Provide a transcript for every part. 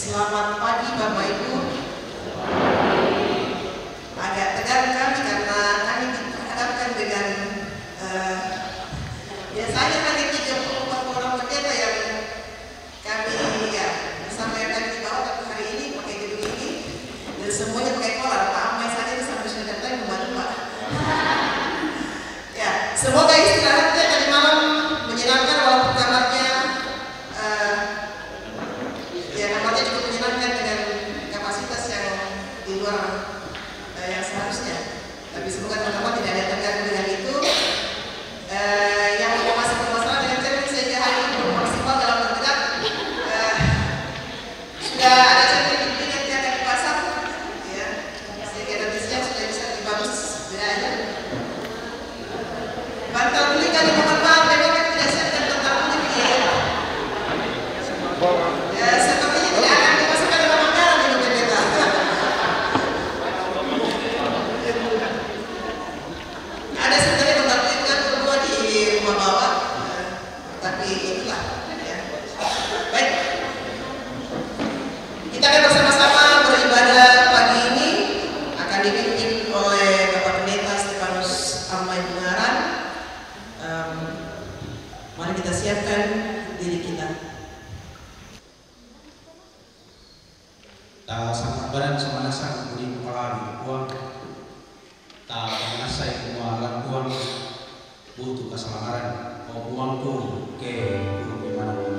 Selamat pagi Bapak Ibu. Agak tegang kami karena kami dihadapkan dengan biasanya kami 34 orang pendeta yang kami bersama yang kami dibawa, tapi hari ini pakai gedung ini dan semuanya pakai kolar. Pak Amai saja itu sampai sudah datang membantu Pak. Ya, semoga istirahatnya tadi malam menyenangkan walaupun kamarnya kamarnya cukup menyenangkan dengan kapasitas yang di luar yang seharusnya. Tapi semoga teman-teman tidak ada terganggu dengan itu. Yang masih bermasalah dengan cermin sehingga hari ini belum maksimal dalam bergerak. Sudah ada cermin ini nanti akan dipasang, ya, sehingga nanti siang sudah bisa dibagus bedanya. Bantal beli kali mohon maaf, memang tidak siap dan bantal beli biaya. Sepertinya tidak akan dimasukkan dalam anggaran ini pendeta. Ada sebenarnya bantal beli kan berdua di rumah bawah, tapi itulah. Ya. Baik, kita akan bersama-sama beribadah pagi ini akan dipimpin oleh Bapak Pendeta Stefanus Amai Bungaran. Mari kita siapkan diri kita. Ta sangat badan sama nasa kuli kepala di buang. Ta nasa yang mualan buang butuh keselamaran. Kau buangku ke bumi mana pun.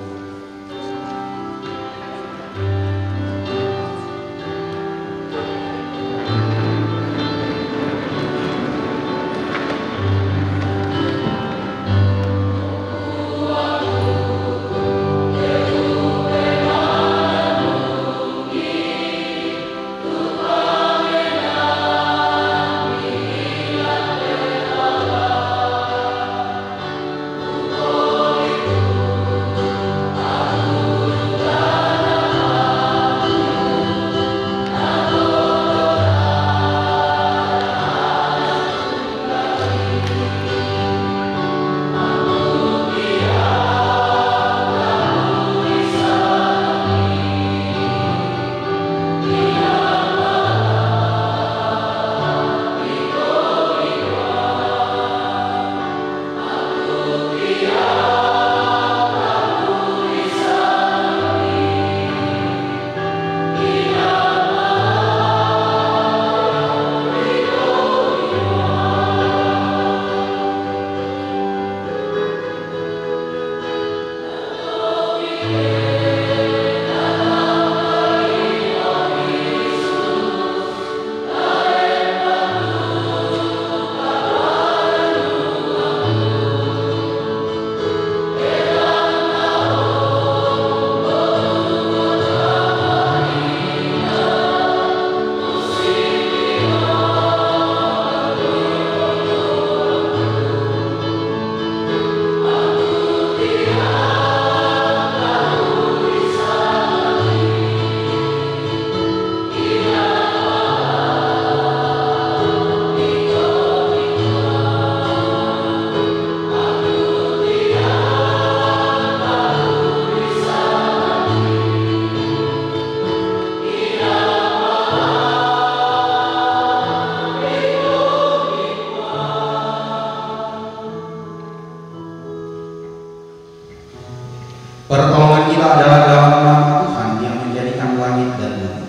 Pertolongan kita adalah dalam nama Tuhan yang menjadikan langit dan bumi.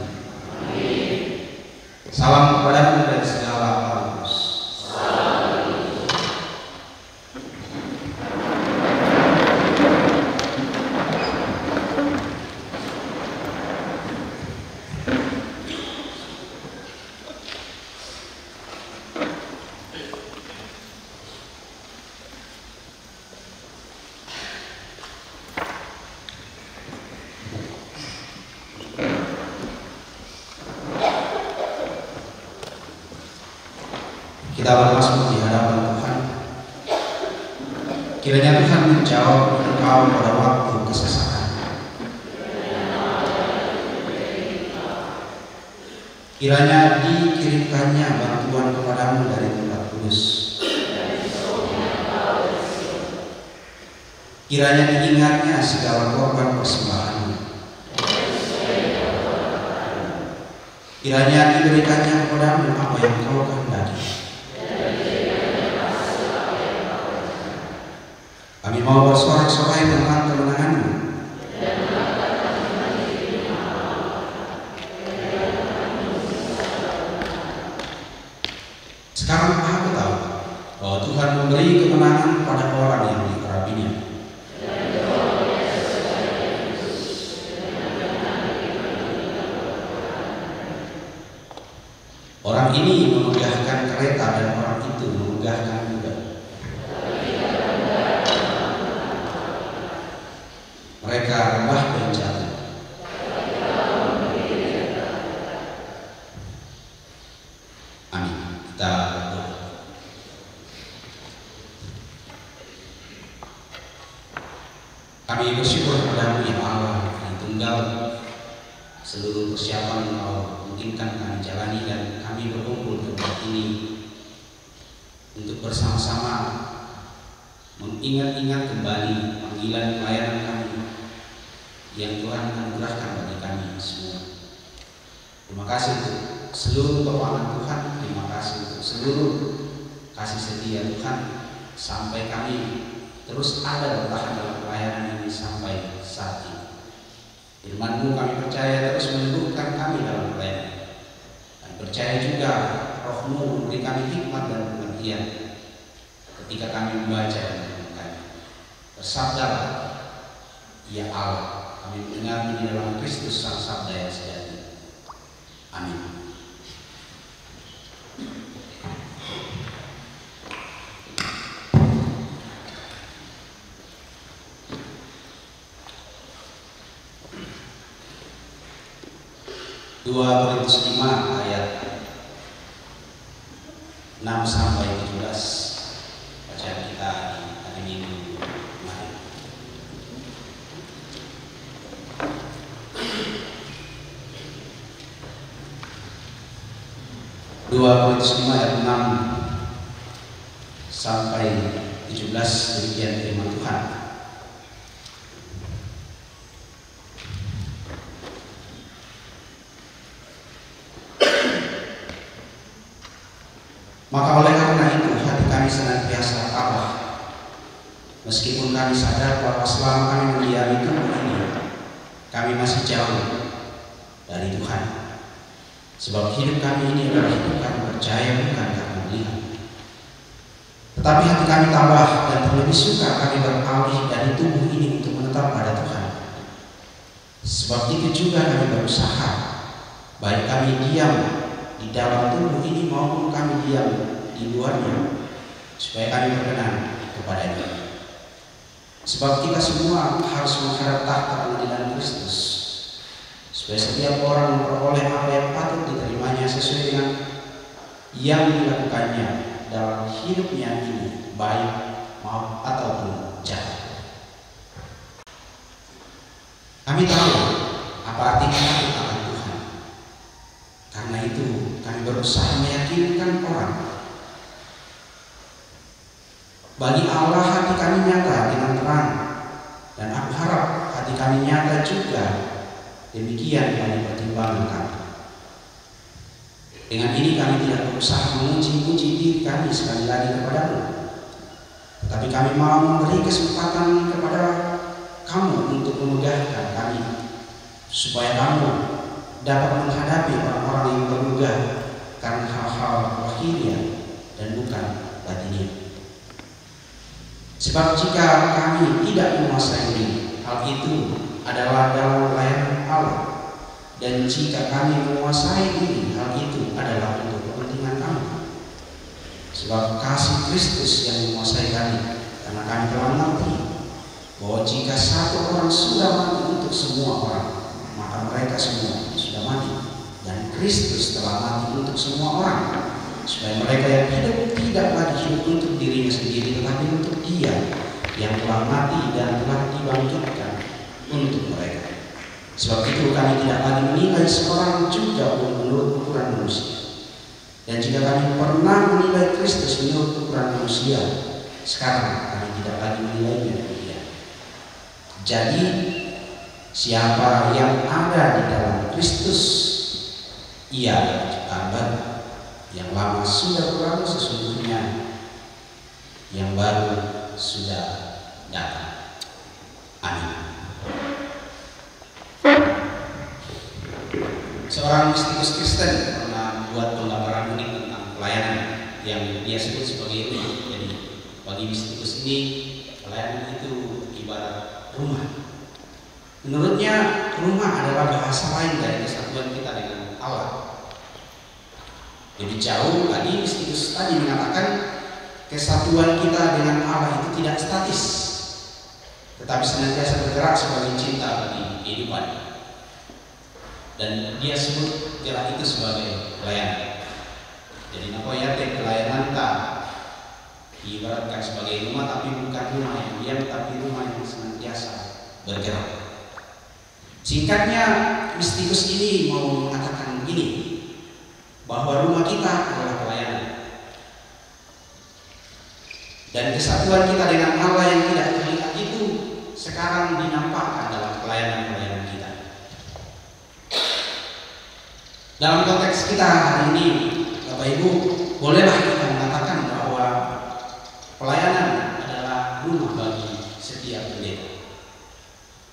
Salam kepadamu dari segala halus. Kita bermasmur di hadapan Tuhan. Kiranya Tuhan menjawab engkau pada waktu kesesakan. Kiranya dikirimkannya bantuan kepadamu dari tempat kudus. Kiranya diingatnya segala korban persembahan. Kiranya diberikannya kepadamu apa yang kau kehendaki. Kami mau bersorak-sorai tentang kemenangan-Mu. Sekarang aku tahu bahwa Tuhan memberi kemenangan pada orang yang diurapinya. Orang ini memegahkan kereta dan orang itu memegahkan kuda. Mereka rebah dan jatuh. Amin. Kita berdoa. Kami bersyukur kepada-Mu ya Allah yang tunggal. Seluruh persiapan Kau mungkinkan kami jalani dan kami berkumpul di tempat ini untuk bersama-sama mengingat-ingat kembali panggilan pelayanan kami yang Tuhan anugerahkan bagi kami semua. Terima kasih untuk seluruh keuangan Tuhan, terima kasih untuk seluruh kasih setia Tuhan sampai kami terus ada bertahan dalam pelayanan ini sampai saat ini. Firman-Mu kami percaya terus menyembuhkan kami dalam pelayanan. Kami percaya juga Roh-Mu memberi kami hikmat dan pengertian ketika kami membaca dan merenungkan. Bersabdalah, ya Allah, kami mendengar di dalam Kristus Sang Sabda yang sejati. Amin. Dua Korintus 5 ayat 6 sampai 17 bacaan kita di hari Minggu kemarin. Dua Korintus 5 ayat 6 sampai 17 demikian firman Tuhan. Maka oleh karena itu hati kami senantiasa tabah, meskipun kami sadar bahwa selama kami mendiami tubuh ini, kami masih jauh dari Tuhan. Sebab hidup kami ini adalah hidup kami percaya, bukan karena melihat. Tetapi hati kami tabah dan terlebih suka kami beralih dari tubuh ini untuk menetap pada Tuhan. Sebab itu juga kami berusaha, baik kami diam di dalam tubuh ini maupun kami diam di luarnya, supaya kami berkenan kepada-Nya. Sebab kita semua harus menghadap tahta pengadilan Kristus, supaya setiap orang memperoleh apa yang patut diterimanya sesuai dengan yang dilakukannya dalam hidupnya ini, baik maupun ataupun jahat. Kami tahu apa artinya takut akan Tuhan. Karena itu kami berusaha meyakinkan orang. Bagi Allah hati kami nyata dengan terang, dan aku harap hati kami nyata juga demikian bagi pertimbangan kami. Dengan ini kami tidak berusaha menguji-uji diri kami sekali lagi kepada-Mu, tetapi kami mau memberi kesempatan kepada kamu untuk memegahkan kami, supaya kamu dapat menghadapi orang-orang yang bermegah karena hal-hal lahiriah dan bukan batiniah. Sebab jika kami tidak menguasai diri, hal itu adalah dalam pelayanan Allah. Dan jika kami menguasai diri, hal itu adalah untuk kepentingan kami. Sebab kasih Kristus yang menguasai kami, karena kami telah mengerti bahwa jika satu orang sudah mati untuk semua orang, maka mereka semua sudah mati. Dan Kristus telah mati untuk semua orang, supaya mereka yang hidup tidak lagi hidup untuk dirinya sendiri, tetapi untuk Dia yang telah mati dan telah dibangkitkan untuk mereka. Sebab itu kami tidak lagi menilai seorang juga menurut ukuran manusia. Dan jika kami pernah menilai Kristus menurut ukuran manusia, sekarang kami tidak lagi menilainya demikian. Jadi siapa yang ada di dalam Kristus, Ia adalah ciptaan baru, yang lama sudah berlalu sesungguhnya, yang baru sudah datang. Amin. Seorang mistikus Kristen pernah membuat penggambaran unik tentang pelayanan yang dia sebut sebagai rumah. Jadi bagi mistikus ini, pelayanan itu ibarat rumah. Menurutnya, rumah adalah bahasa lain dari kesatuan kita dengan Allah. Lebih jauh lagi, mistikus tadi mengatakan kesatuan kita dengan Allah itu tidak statis, tetapi senantiasa bergerak sebagai cinta bagi kehidupan. Dan dia sebut gerak itu sebagai pelayanan. Jadi nakoyate pelayanan tak diibaratkan sebagai rumah, tapi bukan rumah yang diam, tapi rumah yang senantiasa bergerak. Singkatnya, mistikus ini mau mengatakan begini, bahwa rumah kita adalah pelayanan, dan kesatuan kita dengan Allah yang tidak terlihat itu sekarang dinampakkan dalam pelayanan-pelayanan kita. Dalam konteks kita hari ini, Bapak Ibu, bolehlah kita mengatakan bahwa pelayanan adalah rumah bagi setiap pendeta.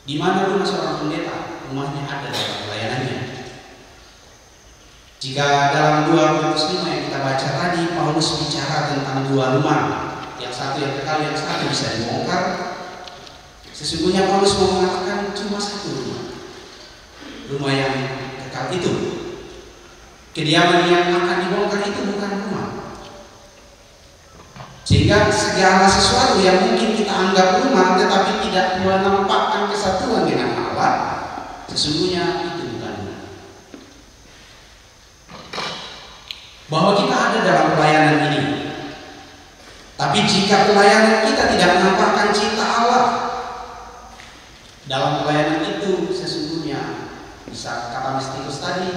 Di mana rumah seorang pendeta, rumahnya ada dalam pelayanannya. Jika dalam 2 Korintus 5 yang kita baca tadi, Paulus bicara tentang 2 rumah, yang satu yang kekal, yang satu bisa dibongkar. Sesungguhnya Paulus mau mengatakan cuma satu rumah, rumah yang kekal itu. Kediaman yang akan dibongkar itu bukan rumah. Sehingga segala sesuatu yang mungkin kita anggap rumah tetapi tidak menampakkan kesatuan dengan Allah, sesungguhnya itu bukan rumah. Bahwa kita ada dalam pelayanan ini, tapi jika pelayanan kita tidak menampakkan cinta Allah dalam pelayanan itu, sesungguhnya bisa kata mistikus tadi,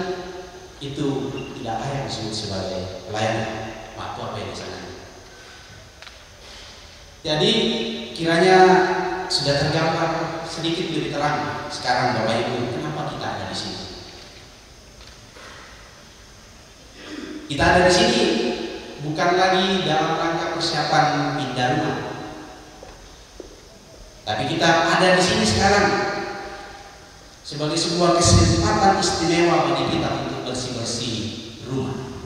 itu tidak layak disebut sebagai pelayanan. Waktu apa yang di sana? Jadi kiranya sudah tergambar sedikit lebih terang sekarang Bapak Ibu, kenapa kita ada di sini. Kita ada di sini bukan lagi dalam rangka persiapan pindah rumah, tapi kita ada di sini sekarang sebagai sebuah kesempatan istimewa bagi kita untuk bersih-bersih rumah.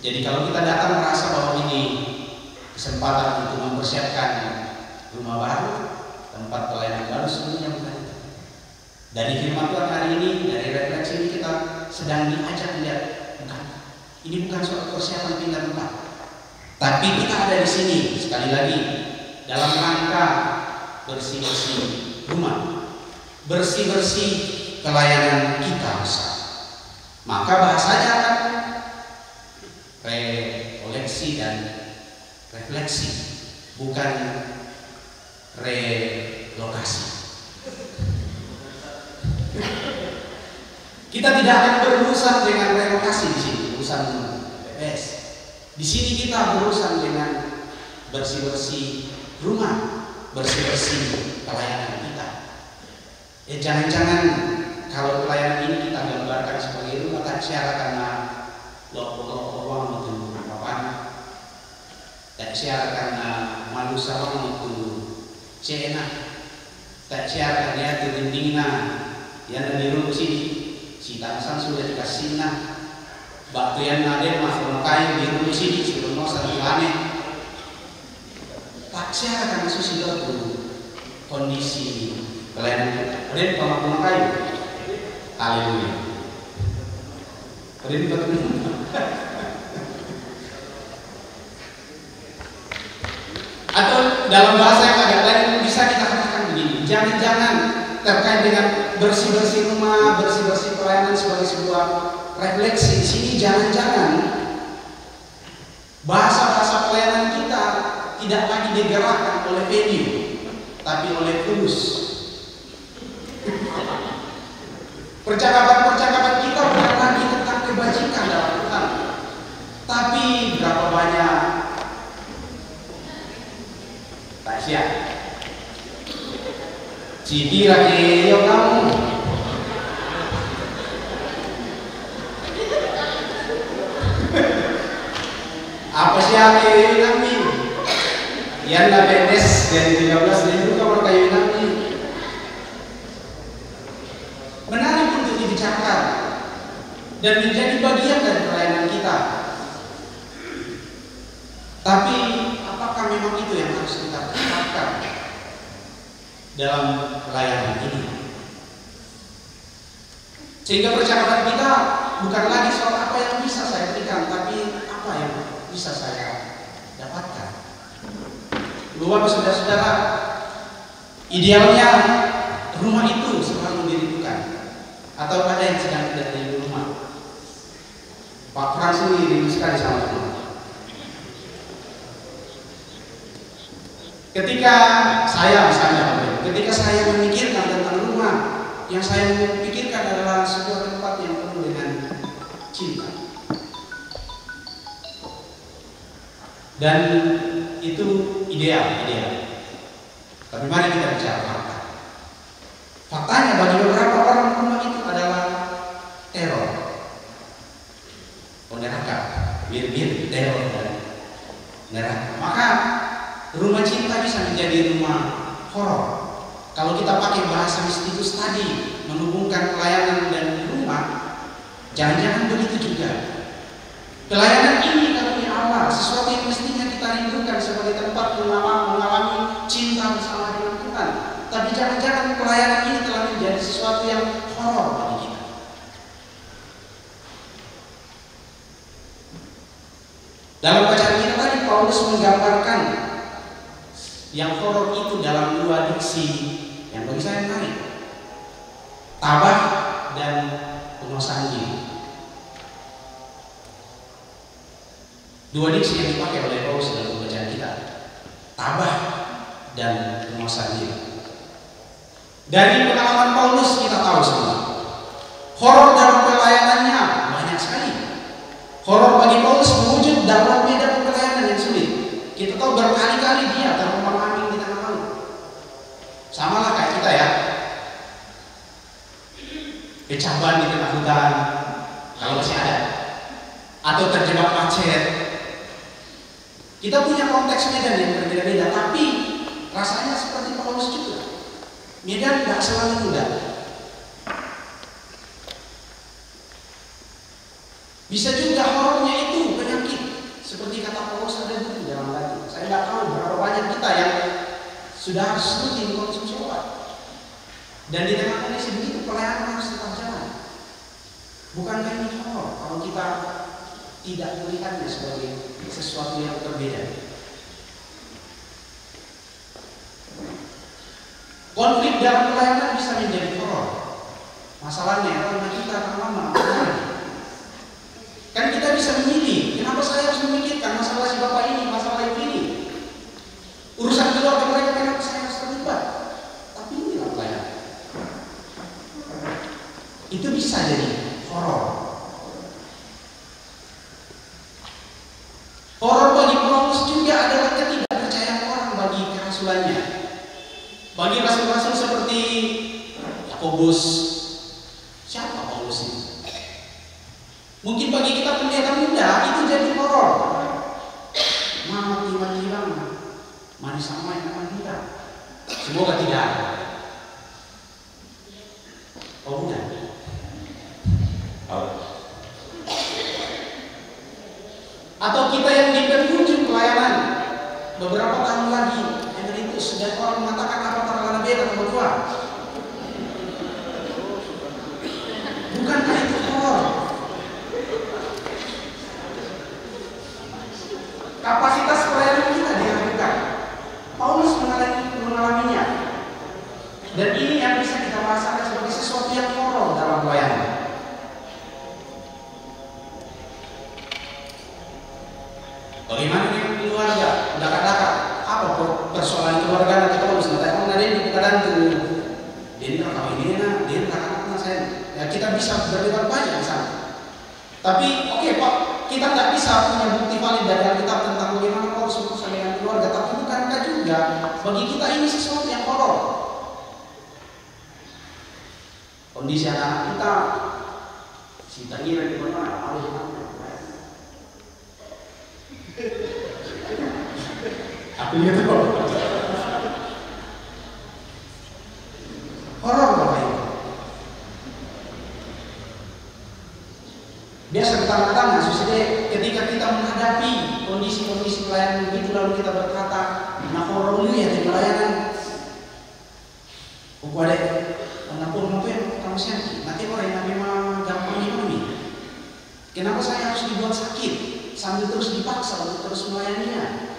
Jadi kalau kita datang merasa bahwa ini kesempatan untuk mempersiapkan rumah baru, tempat pelayanan baru, sebenarnya bukan itu. Dari firman Tuhan hari ini, dari refleksi ini, kita sedang diajak melihat, bukan, ini bukan soal persiapan pindah tempat, tapi kita ada di sini sekali lagi dalam rangka bersih-bersih rumah, bersih-bersih pelayanan kita besar. Maka bahasanya akan rekoleksi dan refleksi, bukan relokasi. Kita tidak akan berurusan dengan relokasi di sini, urusan PPS. Di sini kita berurusan dengan bersih-bersih rumah, bersih-bersih pelayanan kita. Jangan-jangan kalau pelayanan ini kita gambarkan sebagai rumah tak siara karena loko-loko uang itu apa-apa. Tak siara karena malu sawang itu cena, tak siara karena itu dindingna yang ada di rumah sini. Si tansan sudah dikasih batu yang ada mah kayu di rumah sini sudah mau satu aneh. Tak siara karena susi itu kondisi pelayanan kita. Ada pemakai kayu. Haleluya. Ada di batu. Atau dalam bahasa yang agak lain bisa kita katakan begini, jangan-jangan terkait dengan bersih-bersih rumah, bersih-bersih pelayanan sebagai sebuah refleksi di sini, jangan-jangan bahasa-bahasa pelayanan kita tidak lagi digerakkan oleh venue, tapi oleh Fulus. Percakapan-percakapan kita bukan lagi tentang kebajikan dalam Tuhan, tapi berapa banyak tak siap. Citi lagi yo kamu. ya kayu nami. Yan na benes dari 13.000 kalau kayu nami. Menarik untuk dibicarakan dan menjadi bagian dari pelayanan kita. Tapi apakah memang itu yang harus kita terapkan dalam pelayanan ini? Sehingga percakapan kita bukan lagi soal apa yang bisa saya berikan, tapi apa yang bisa saya dapatkan. Bapak saudara-saudara, idealnya rumah itu selalu dirindukan, atau ada yang sedang tidak di rumah. Pak Frans ini rindu sekali sama rumah. Ketika saya memikirkan tentang rumah, yang saya pikirkan adalah sebuah tempat yang penuh dengan cinta. Dan itu ideal. Tapi mari kita bicara fakta. Faktanya bagi beberapa orang rumah itu adalah teror, neraka, bir teror dan neraka. Maka rumah cinta bisa menjadi rumah horor. Kalau kita pakai bahasa mistis tadi, menghubungkan pelayanan dan rumah, jangan-jangan begitu juga. Pelayanan ini kalau di awal sesuatu yang mestinya kita rindukan sebagai tempat mengalami cinta bersama dengan Tuhan. Tapi jangan-jangan pelayanan ini telah menjadi sesuatu yang horor bagi kita. Dalam bacaan kita tadi Paulus menggambarkan yang horor itu dalam dua diksi yang bagi saya menarik, tabah dan penguasaan diri. Dua diksi yang dipakai oleh Paulus dalam bacaan kita, tabah dan penguasaan diri. Dari pengalaman Paulus kita tahu semua, horor dalam pelayanannya banyak sekali. Horor bagi Paulus mewujud dalam medan pelayanan yang sulit. Kita tahu berkali-kali dia terombang-ambing di tengah laut. Sama lah kayak kita ya, kecaban di tengah hutan kalau masih ada, atau terjebak macet. Kita punya konteks medan yang berbeda-beda, tapi rasanya seperti Paulus juga. Medan tidak selalu mudah. Bisa juga horornya itu penyakit, seperti kata Paulus ada di dalam hati. Saya tidak tahu berapa banyak kita yang sudah harus rutin konsumsi obat. Dan di tengah kondisi begitu pelayanan harus tetap jalan. Bukankah ini horor kalau kita tidak melihatnya sebagai sesuatu yang berbeda? Konflik dalam pelayanan bisa menjadi horor. Masalahnya karena kita lama kan kita bisa memilih. Kenapa saya harus memikirkan masalah si bapak ini, masalah ibu ini, urusan keluarga mereka, kenapa saya harus terlibat? Tapi inilah pelayanan. Itu bisa jadi horor. Horor bagi Paulus juga adalah ketidakpercayaan orang bagi kerasulannya. Bagi rasul-rasul seperti Yakobus, siapa Paulus ini? Mungkin bagi kita pendeta muda itu jadi horor. Mama hilang, mari sama yang akan hilang. Semoga tidak ada. Oh enggak. Atau kita yang di penghujung pelayanan beberapa tahun lagi, emeritus, dan orang mengatakan apa terlalu beda atau berdua. Bukankah itu horor? Kapasitas pelayanan kita diragukan. Paulus mengalaminya. Dan ini yang bisa kita bahasakan sebagai sesuatu yang horor dalam pelayanan. Bagaimana dengan keluarga? Dekat-dekat. Apa persoalan keluarga nanti Paulus? Nanti orang ada di keadaan itu. Dia kalau ini dia anak-anak saya. Ya kita bisa berdebat banyak di sana. Tapi oke, Pak, kita nggak bisa punya bukti valid dari Alkitab tentang bagaimana Paulus berusaha dengan keluarga. Tapi bukankah juga bagi kita ini sesuatu yang horor? Kondisi anak kita, si tangira di mana? begitu. Horor Bapak Ibu. Biasa bertanya-tanya, Suside, ketika kita menghadapi kondisi-kondisi pelayanan begitu lalu kita berkata, nah horor ini ya di pelayanan. Upaya menapur yang kamu siapa? Nanti orang yang memang gampang ini. Kenapa saya harus dibuat sakit sambil terus dipaksa untuk terus melayaninya?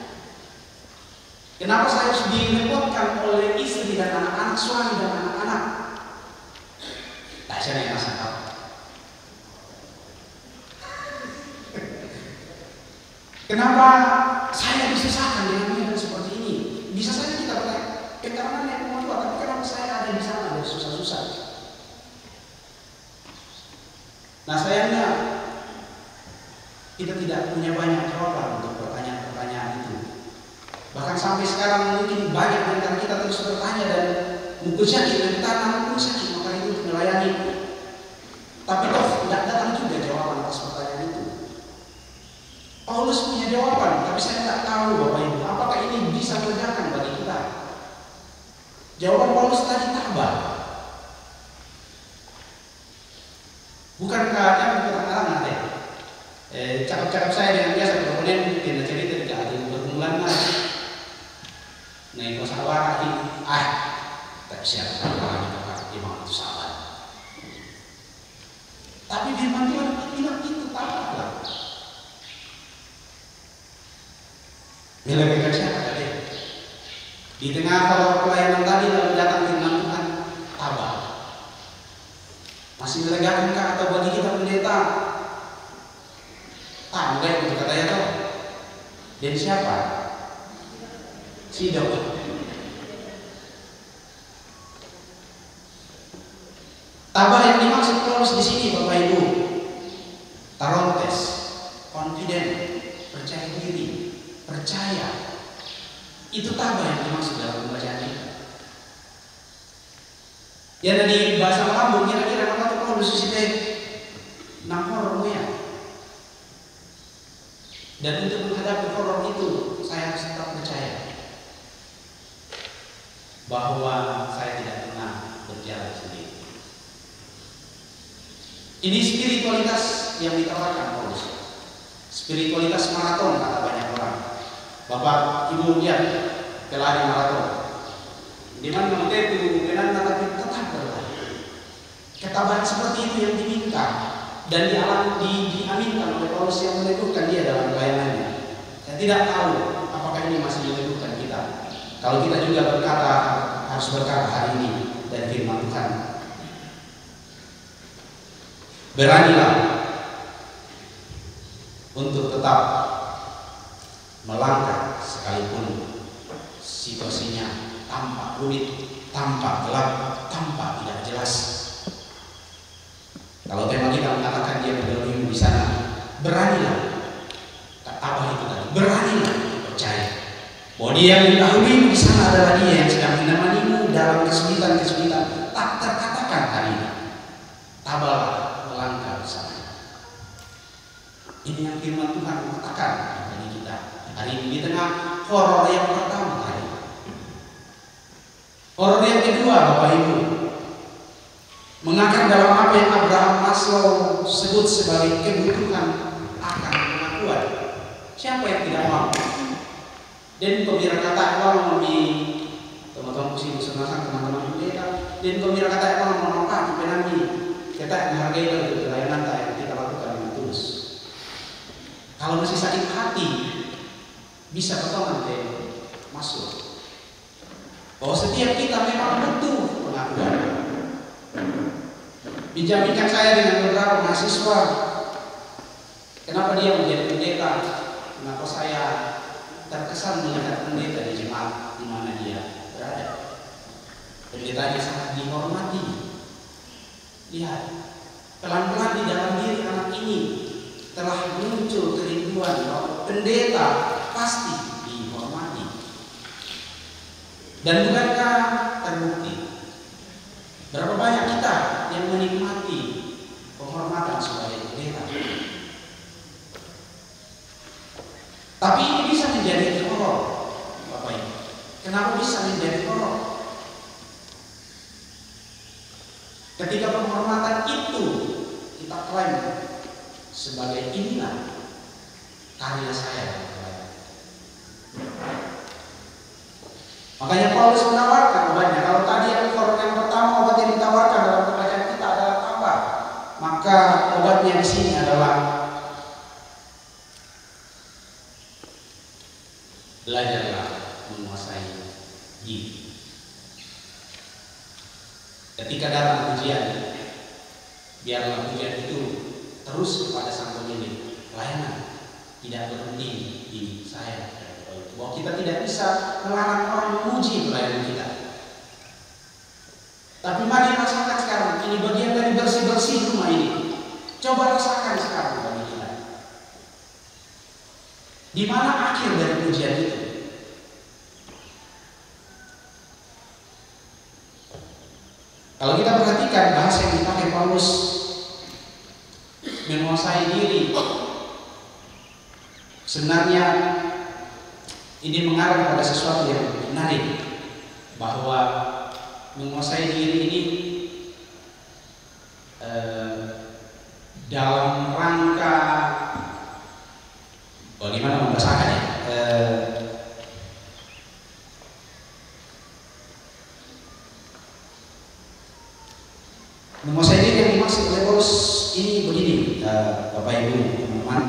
Kenapa saya harus direpotkan oleh istri dan anak-anak, suami dan anak-anak? Tak saya yang rasa tahu. Kenapa saya disusahkan dengan keadaan seperti ini? Bisa saja kita bertanya, karena yang membuat, tapi kenapa saya ada di sana dan susah-susah? Nah sayangnya kita tidak punya banyak jawaban untuk pertanyaan-pertanyaan itu. Bahkan sampai sekarang mungkin banyak di antara kita terus bertanya dan mungkin sakit, mungkin sakit, maka itu untuk melayani. Tapi toh tidak datang juga jawaban atas pertanyaan itu. Paulus punya jawaban, tapi saya tidak tahu Bapak Ibu, apakah ini bisa melegakan bagi kita? Jawaban Paulus tadi tabah. Bukankah yang berkata deh? Cakap-cakap saya dengan biasa, kemudian kita cerita tidak ada yang bermula lagi. Nah itu sabar lagi, tak siapa orang yang memang itu sabar. Tapi firman Tuhan bilang itu tabah. Bila kita siapa tadi? Di tengah kalau pelayanan tadi lalu datang firman Tuhan tabah. Masih melegakan atau bagi kita pendeta? Enggak itu katanya toh. Dan siapa? Si Daud. Tabah yang dimaksud Paulus di sini Bapak Ibu, tarontes, confident, percaya diri, percaya. Itu tabah yang dimaksud dalam pembacaan kita. Ya dari bahasa Lambung kira-kira apa tuh Paulus itu nangor ya. Dan untuk menghadapi horor itu saya harus tetap percaya bahwa saya tidak pernah berjalan sendiri. Ini spiritualitas yang ditawarkan Paulus. Spiritualitas maraton kata banyak orang. Bapak Ibu lihat pelari maraton. Di mana itu benar tapi tetap berlari. Ketabahan seperti itu yang diminta dan diaminkan oleh Paulus yang meneguhkan dia dalam pelayanannya. Saya tidak tahu apakah ini masih meneguhkan kita. Kalau kita juga harus berkata hari ini dari firman Tuhan. Beranilah untuk tetap melangkah sekalipun situasinya tampak rumit, tampak gelap, tampak tidak jelas. Kalau tema kita mengatakan dia berdiri di sana, beranilah. Tabah itu tadi, beranilah percaya bahwa dia yang didahului di sana adalah dia yang sedang menemanimu dalam kesulitan-kesulitan tak terkatakan hari ini. Tabahlah melangkah bersama. Ini yang firman Tuhan katakan bagi kita hari ini di tengah horor yang pertama tadi. Horor yang kedua Bapak Ibu, mengakar dalam apa yang Abraham Maslow sebut sebagai kebutuhan akan pengakuan. Siapa yang tidak mau? Dan pembira kata Allah di teman-teman muslim senang teman-teman pendeta. Dan pembira kata Allah memanfaatkan penami kita menghargai dari pelayanan yang kita lakukan dengan tulus. Kalau masih sakit hati, bisa bertobat masuk. Bahwa setiap kita memang butuh pengakuan. Dijaminkan saya dengan beberapa mahasiswa. Kenapa dia menjadi pendeta? Kenapa saya terkesan melihat pendeta di jemaat di mana dia berada? Pendetanya sangat dihormati. Lihat, pelan-pelan di dalam diri anak ini telah muncul kerinduan bahwa pendeta pasti dihormati. Dan bukankah terbukti? Berapa banyak kita yang menikmati penghormatan sebagai pendeta? Tapi ini bisa menjadi horor, Bapak Kenapa bisa menjadi korup? Ketika penghormatan itu kita klaim sebagai inilah karya saya. Makanya Paulus menawarkan obatnya. Kalau tadi yang pertama obat yang ditawarkan dalam pembacaan kita adalah tambah, maka obatnya di sini adalah belajarlah menguasai diri. Ketika datang ujian, biarlah ujian itu terus kepada sang pemilik. Pelayanan tidak berhenti di saya. Bahwa kita tidak bisa melarang orang memuji pelayanan kita. Tapi mari rasakan sekarang, ini bagian dari bersih-bersih rumah ini. Coba rasakan sekarang bagi kita. Di mana akhir dari ujian itu? Kalau kita perhatikan bahasa yang dipakai Paulus, menguasai diri, sebenarnya ini mengarah pada sesuatu yang menarik, bahwa menguasai diri ini dalam rangka bagaimana membahasakannya? Menguasai diri yang dimaksud oleh Paulus ini begini, Bapak Ibu teman-teman.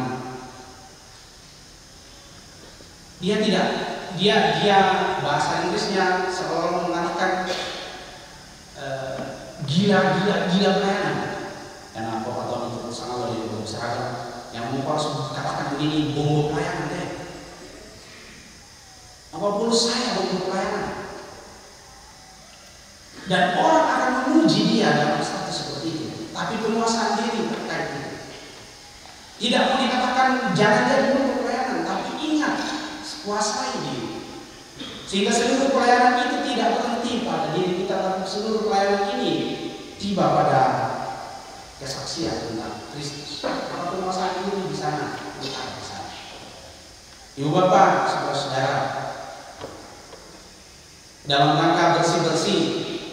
Dia bahasa Inggrisnya seolah mengatakan gila pelayanan. Dan apa kata untuk sangat dari seragam yang mau Paulus katakan begini, bombo pelayanan deh. Apa Paulus saya bombo pelayanan? Dan orang akan memuji dia dalam status seperti itu. Tapi penguasaan diri terkait itu. Tidak mau dikatakan jangan jadi bombo pelayanan, tapi ingat, kuasai diri. Sehingga seluruh pelayanan itu tidak berhenti pada diri kita, tapi seluruh pelayanan ini tiba pada kesaksian tentang Kristus. Maka penguasaan diri di sana, bukan di sana. Ibu bapak, saudara-saudara, dalam rangka bersih-bersih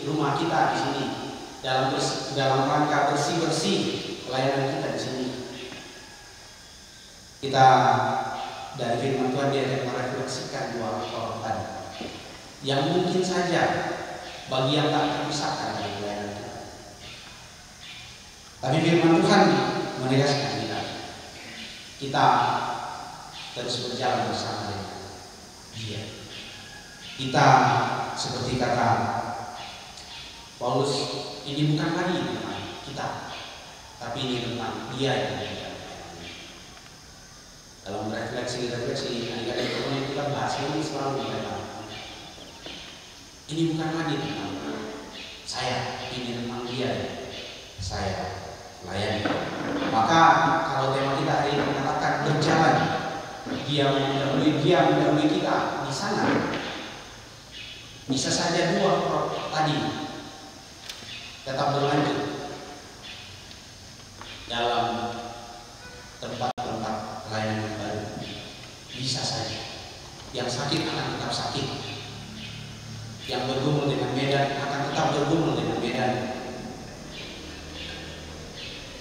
rumah kita di sini, dalam rangka bersih-bersih pelayanan kita di sini, kita dari firman Tuhan dia merefleksikan dua orang tadi yang mungkin saja bagi yang tak terpisahkan dari pelayanan kita. Tapi firman Tuhan menegaskan kita terus berjalan bersama dengan Dia. Kita seperti kata Paulus, ini bukan lagi tentang kita, tapi ini tentang Dia yang ada. Dalam refleksi adik-adik yang kita bahas ini selalu berkata, ini bukan lagi tentang saya, ini tentang Dia saya layani. Maka kalau tema kita hari ini mengatakan berjalan, Dia mendahului kita di sana. Bisa saja dua tadi tetap berlanjut dalam tempat-tempat pelayanan yang baru. Bisa saja yang sakit akan tetap sakit, yang bergumul dengan medan akan tetap bergumul dengan medan,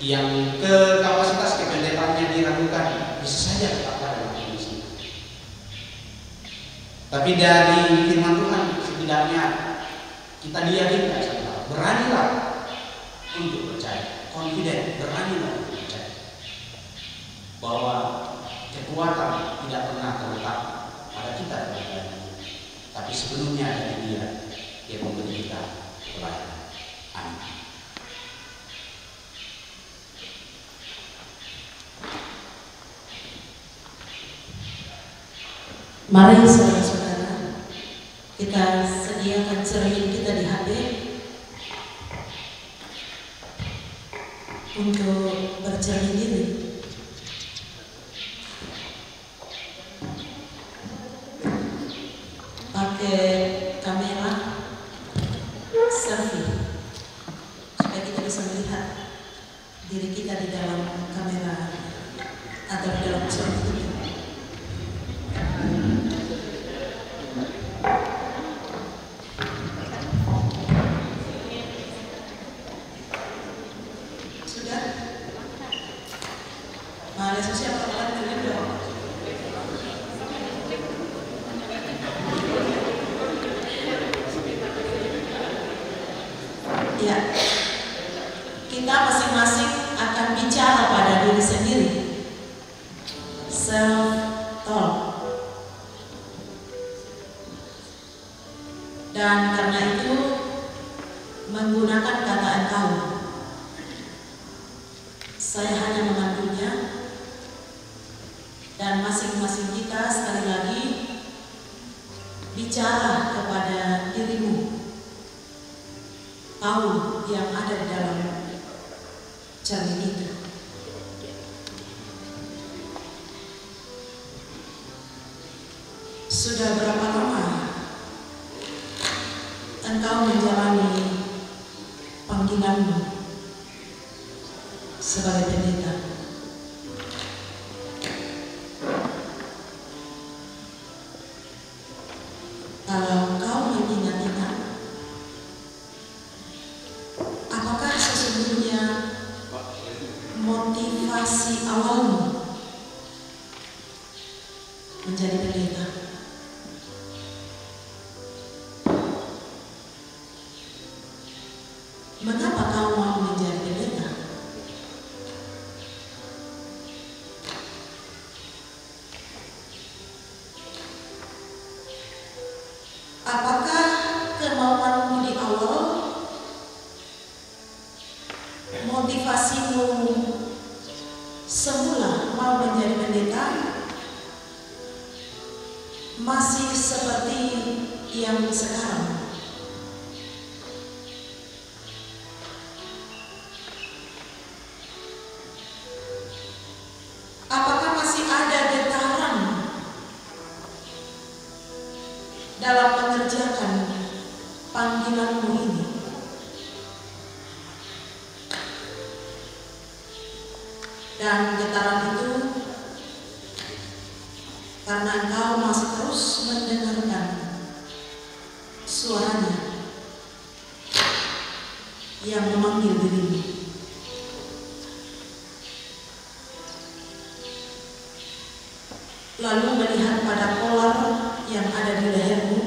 yang ke kapasitas kependetaannya diragukan bisa saja tetap ada dalam kondisi. Tapi dari firman Tuhan setidaknya kita diyakinkan saja, beranilah untuk percaya, confident, beranilah untuk percaya bahwa kekuatan tidak pernah terletak pada kita, tapi sebelumnya dari Dia yang memberi kita pelayanan. Amin. Mari saudara-saudara, kita sediakan cermin kita di HP untuk bercermin diri. Pakai kamera selfie supaya kita bisa melihat diri kita di dalam kamera atau di dalam cermin itu. Dan karena itu menggunakan kata engkau, saya hanya memandunya, dan masing-masing kita sekali lagi bicara kepada dirimu, kau yang ada di dalam cermin itu. Sudah berapa lama engkau menjalani panggilanmu sebagai pendeta? Kalau engkau mengingat-ingat, apakah sesungguhnya motivasi awalmu menjadi pendeta? Mengapa kau mau menjadi pendeta? Apakah kemauanmu di awal, motivasimu semula mau menjadi pendeta, masih seperti yang sekarang? Apakah masih ada getaran dalam mengerjakan panggilanmu ini? Dan getaran itu karena engkau masih terus mendengarkan suaranya yang memanggil dirimu. Lalu melihat pada polar yang ada di lehermu,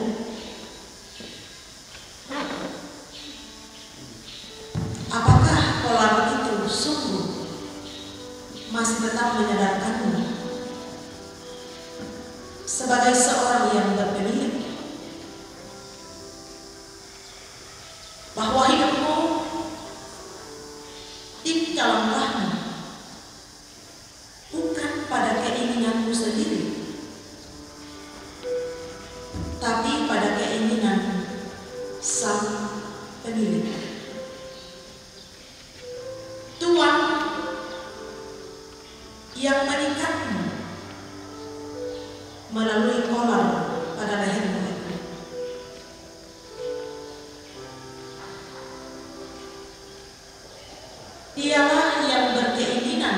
apakah polar itu sungguh masih tetap menyadarkanmu sebagai seorang yang berpemilik bahwa hidupmu tinggal langkahmu bukan pada keinginanmu sendiri, tapi pada keinginan sang pemilik, Tuhan yang meningkatmu melalui kolar pada lehermu itu. Dialah yang berkeinginan,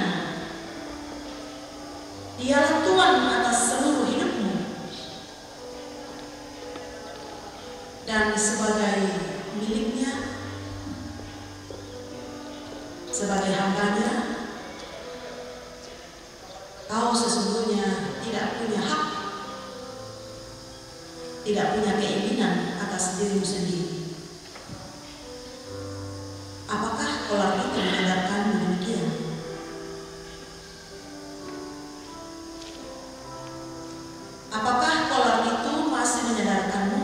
dialah Tuhan atas seluruh hidupmu, dan sebagai miliknya, sebagai hambanya, kau sesungguhnya tidak punya hak, tidak punya keinginan atas dirimu sendiri. Apakah kolar itu menyadarkanmu demikian? Apakah kolar itu masih menyadarkanmu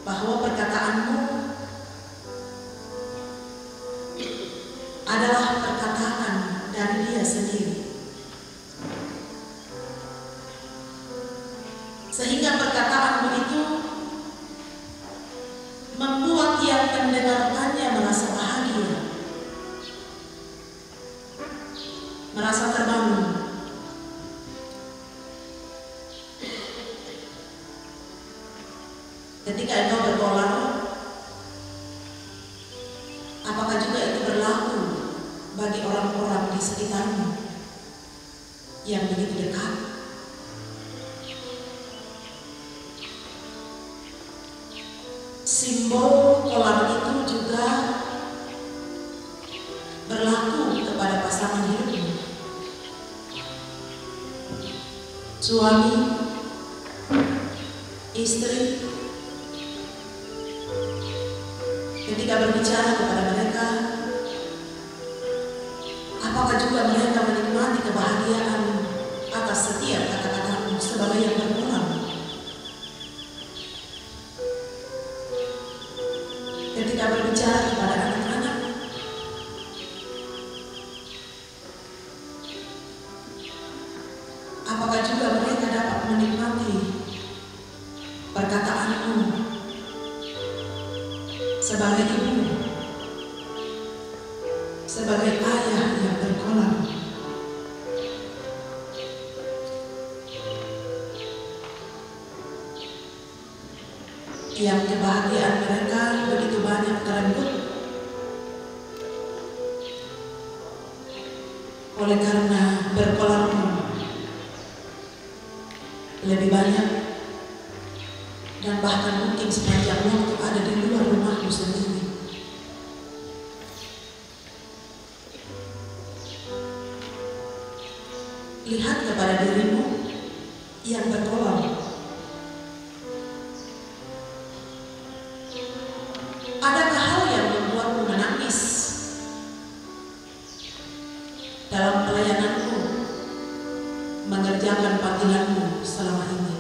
bahwa perkataanmu adalah perkataan dari dia sendiri, sehingga perkataanmu itu membuat yang mendengarkannya merasa bahagia, merasa terbangun. Ketika engkau berkolar, apakah juga itu berlaku bagi orang-orang di sekitarmu yang begitu dekat? Simbol kolar itu juga berlaku kepada pasangan hidupmu, suami, istri. Ketika berbicara kepada mereka, apakah juga mereka menikmati kebahagiaan atas setiap kata-katamu sebagai yang berulang? tidak berbicara kepada anak-anak? Apakah juga mereka dapat menikmati perkataanmu sebagai ibu, sebagai ayah yang berkolam? Yang kebahagiaan mereka begitu banyak terenggut oleh karena berkolammu lebih banyak dan bahkan mungkin sepanjang waktu ada di luar rumahmu sendiri. Lihat kepada dirimu yang berkolam. Adakah hal yang membuatmu menangis dalam pelayananmu, mengerjakan panggilanmu selama ini?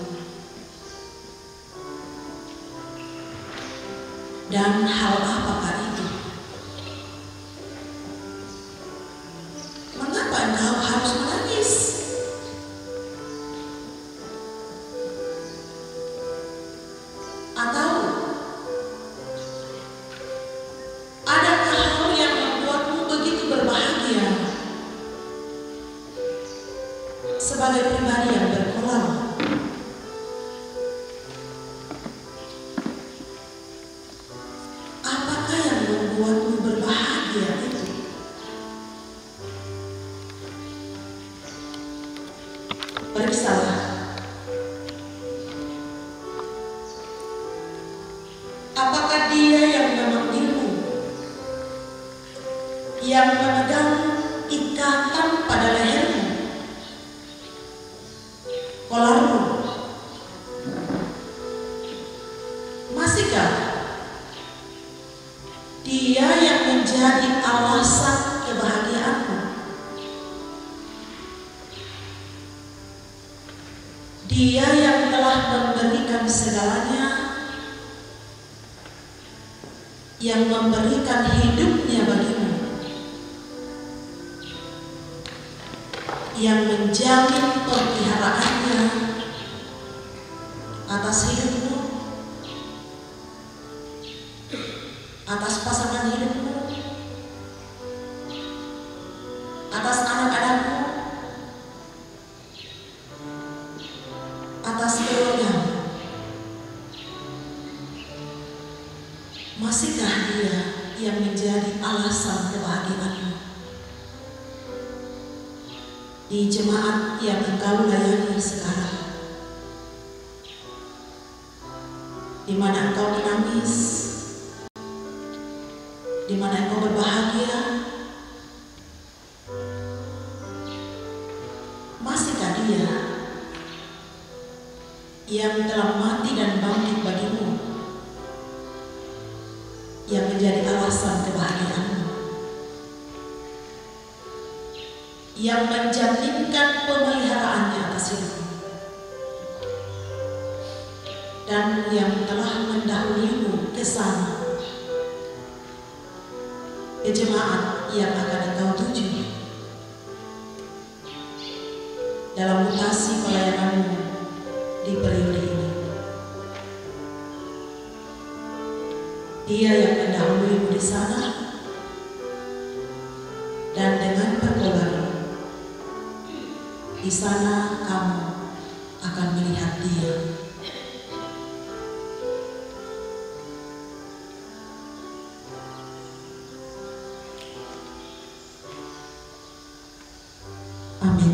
Dan hal apakah itu? Mengapa engkau harus menangis? Atau adakah hal yang membuatmu begitu berbahagia sebagai pribadi yang berkolam? Apakah yang membuatmu berbahagia itu? Periksalah. Apakah dia yang memanggilmu, yang memegang ikatan pada lehermu, kolarmu? Masihkah dia yang menjadi alasan kebahagiaanmu? Dia yang telah memberikan segalanya, yang memberikan hidupnya bagimu, yang menjamin peliharaannya atas hidupmu, atas pasangan hidupmu, atas anak-anakmu, atas keluargamu. Masihkah dia yang menjadi alasan kebahagiaanmu? Di jemaat yang engkau layani sekarang, di mana engkau menangis, di mana engkau berbahagia, masihkah dia yang telah mati dan bangkit bagimu, yang menjadi alasan kebahagiaanmu, yang menjaminkan pemeliharaannya atas hidupmu, dan yang telah mendahulumu ke sana, ke jemaat yang akan engkau tuju dalam mutasi pelayananmu di periode ini. Dia yang mendahuluimu di sana, dan dengan perkolar di sana kamu akan melihat dia. Amin.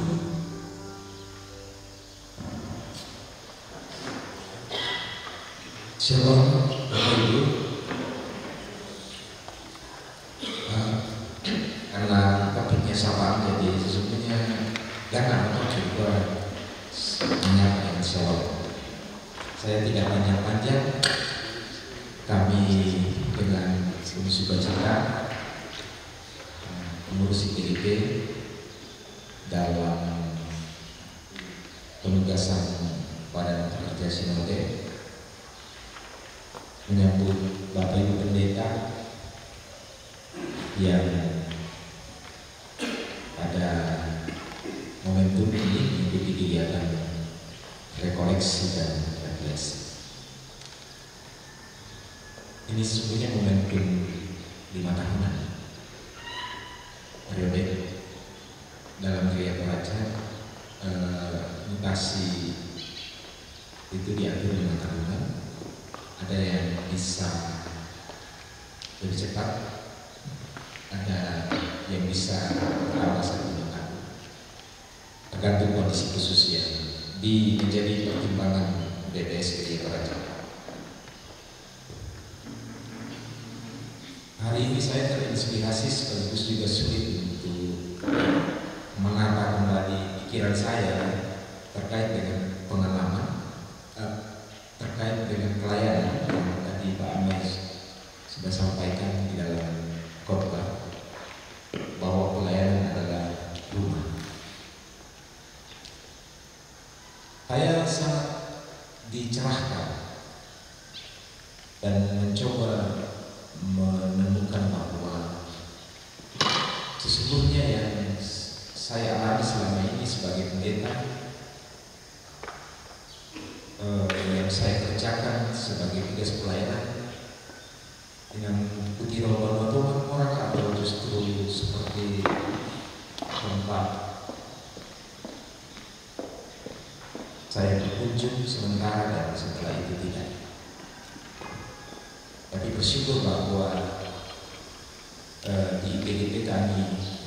Shalom, Bapak Ibu. Karena topiknya sama, jadi sesungguhnya jangan juga menyampaikan shalom. Saya tidak panjang-panjang. Kami dengan penuh sukacita mengurus IPDP dalam penugasan pada kerja sinode, menyambut Bapak Ibu Pendeta yang pada momentum ini mengikuti kegiatan rekoleksi dan refleksi. Ini sesungguhnya momentum 5 tahunan periode dalam Gereja Toraja. Mutasi itu diatur 5 tahunan. Ada yang bisa lebih cepat, ada yang bisa lama 1 tahun, tergantung kondisi khusus yang menjadi pertimbangan BPS Gereja Toraja. Hari ini saya terinspirasi sekaligus juga sulit untuk menata kembali pikiran saya terkait dengan pengalaman, terkait dengan pelayanan yang tadi Pak Ames sudah sampaikan di dalam khotbah, bahwa pelayanan adalah rumah. Saya sangat dicerahkan dan mencoba menemukan bahwa sesungguhnya yang saya alami selama ini sebagai pendeta, yang saya kerjakan sebagai tugas pelayanan dengan putih roba orang atau justru seperti tempat saya berkunjung sementara dan setelah itu tidak. Tapi bersyukur bahwa di IPDT kami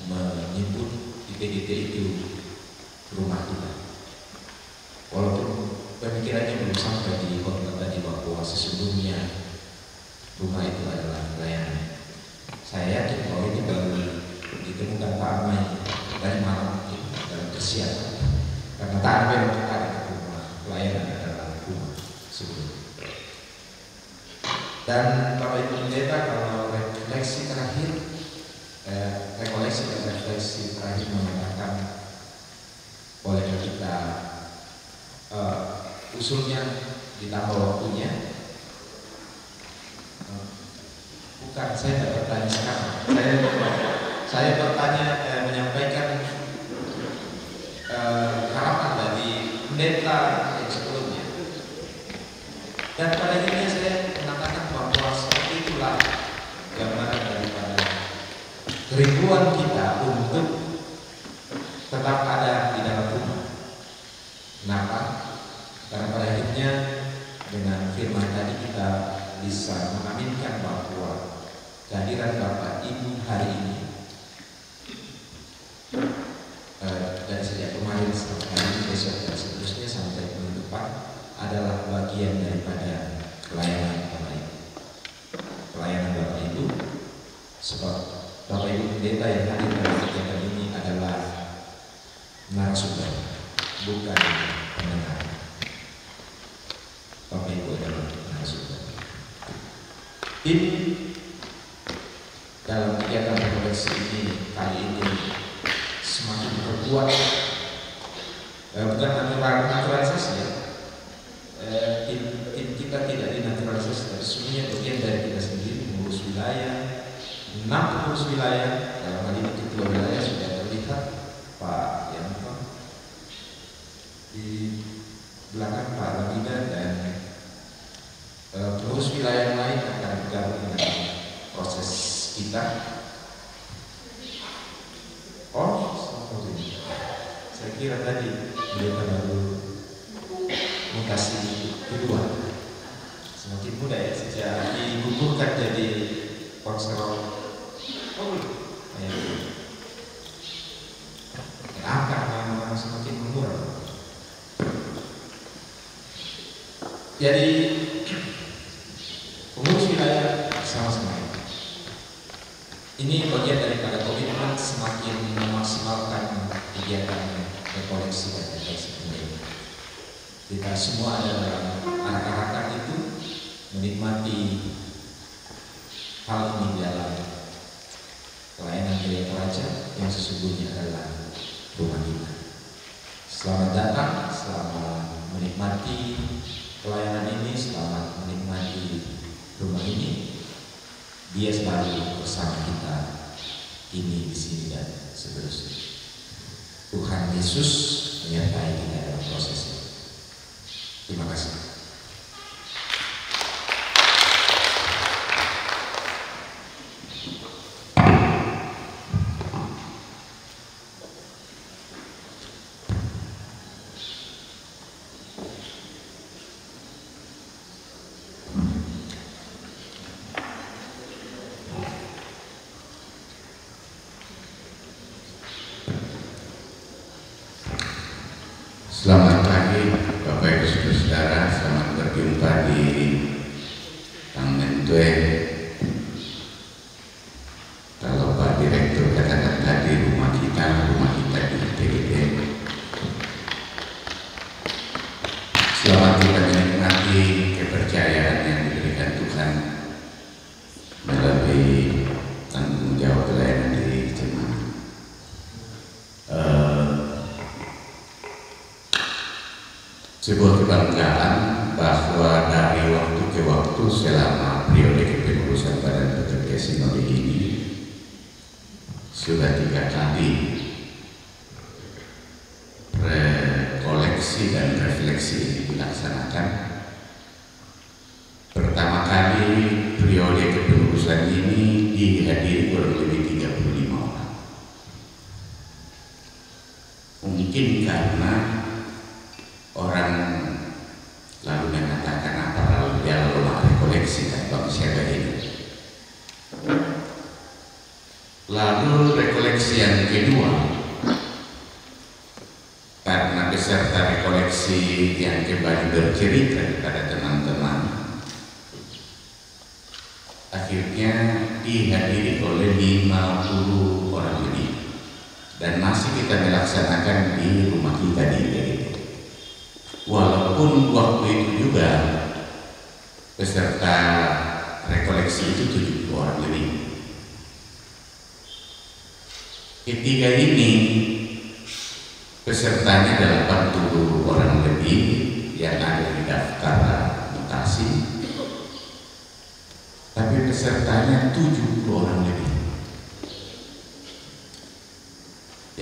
menyebut IPDT itu rumah kita. Walaupun pemikirannya belum sampai di khotbah tadi bahwa sesungguhnya rumah itu adalah pelayanan. Saya yakin bahwa ini baru ditemukan Pak Amai dari malam ini dalam persiapan. Karena tak ada yang terkait rumah pelayanan adalah rumah sebelum. Dan Bapak Ibu Pendeta, kalau refleksi terakhir, rekoleksi dan refleksi terakhir mengatakan bolehkah kita usulnya ditambah waktunya? Bukan, saya tidak bertanya sekarang. Saya bertanya, menyampaikan harapan dari pendeta yang sebelumnya. Dan pada akhirnya saya mengatakan bahwa seperti itulah gambaran daripada kerinduan kita untuk tetap ada di dalam rumah. Kenapa? Karena pada akhirnya dengan firman tadi kita bisa mengaminkan bahwa kehadiran Bapak Ibu hari ini dari sejak kemarin sampai hari ini, besok dan seterusnya sampai bulan depan adalah bagian daripada pelayanan Bapak Ibu. Pelayanan Bapak Ibu, sebab Bapak Ibu Pendeta yang hadir dalam kegiatan ini adalah narasumber, bukan pendengar. Bapak Ibu adalah narasumber. Tim dalam kegiatan refleksi ini kali ini semakin berkuat, bukan naturalisasi ya. Tim kita tidak dinaturalisasi, tapi semuanya bagian dari kita sendiri, mengurus wilayah. 6 pengurus wilayah, dalam hal ini ketua wilayah sudah terlihat Pak Yanto, di belakang Pak Rabida, dan pengurus wilayah yang lain akan bergabung dengan proses kita. Saya kira tadi beliau baru mutasi kedua, semakin muda ya, sejak digugurkan jadi konselor. Akan semakin murah. Jadi pengurus wilayah sama-sama ini bagian daripada komitmen semakin memaksimalkan kegiatan rekoleksi dan refleksi pendeta. Kita semua adalah anak-anak itu menikmati hal ini dalam pelayanan Gereja Toraja yang sesungguhnya adalah rumah kita. Selamat datang, selamat menikmati pelayanan ini, selamat menikmati rumah ini. Dia selalu bersama kita, ini, di sini, dan seterusnya. Tuhan Yesus menyertai kita dalam proses ini. Terima kasih. Selamat pagi Bapak Ibu Saudara, selamat berjumpa di Kang Mentue. Kalau Pak Direktur katakan tadi rumah kita di TGT. Selamat kita menikmati kepercayaan yang diberikan Tuhan melalui tanggung jawab pelayanan di jemaat. Sebuah kebanggaan bahwa dari waktu ke waktu selama periode kepengurusan Badan Pekerja Sinode ini sudah 3 kali rekoleksi dan refleksi ini dilaksanakan. Pertama kali periode kepengurusan ini dihadiri kurang lebih 35 orang. Mungkin karena orang lalu mengatakan apa lalu dia lalu rekoleksi dan bagi siapa ini. Lalu rekoleksi yang kedua, karena peserta rekoleksi yang kembali bercerita kepada teman-teman, akhirnya dihadiri oleh 50 orang lebih, dan masih kita melaksanakan di rumah kita di TGT. Walaupun waktu itu juga peserta rekoleksi itu 70 orang lebih. Ketiga ini pesertanya 80 orang lebih yang ada di daftar mutasi, tapi pesertanya 70 orang lebih.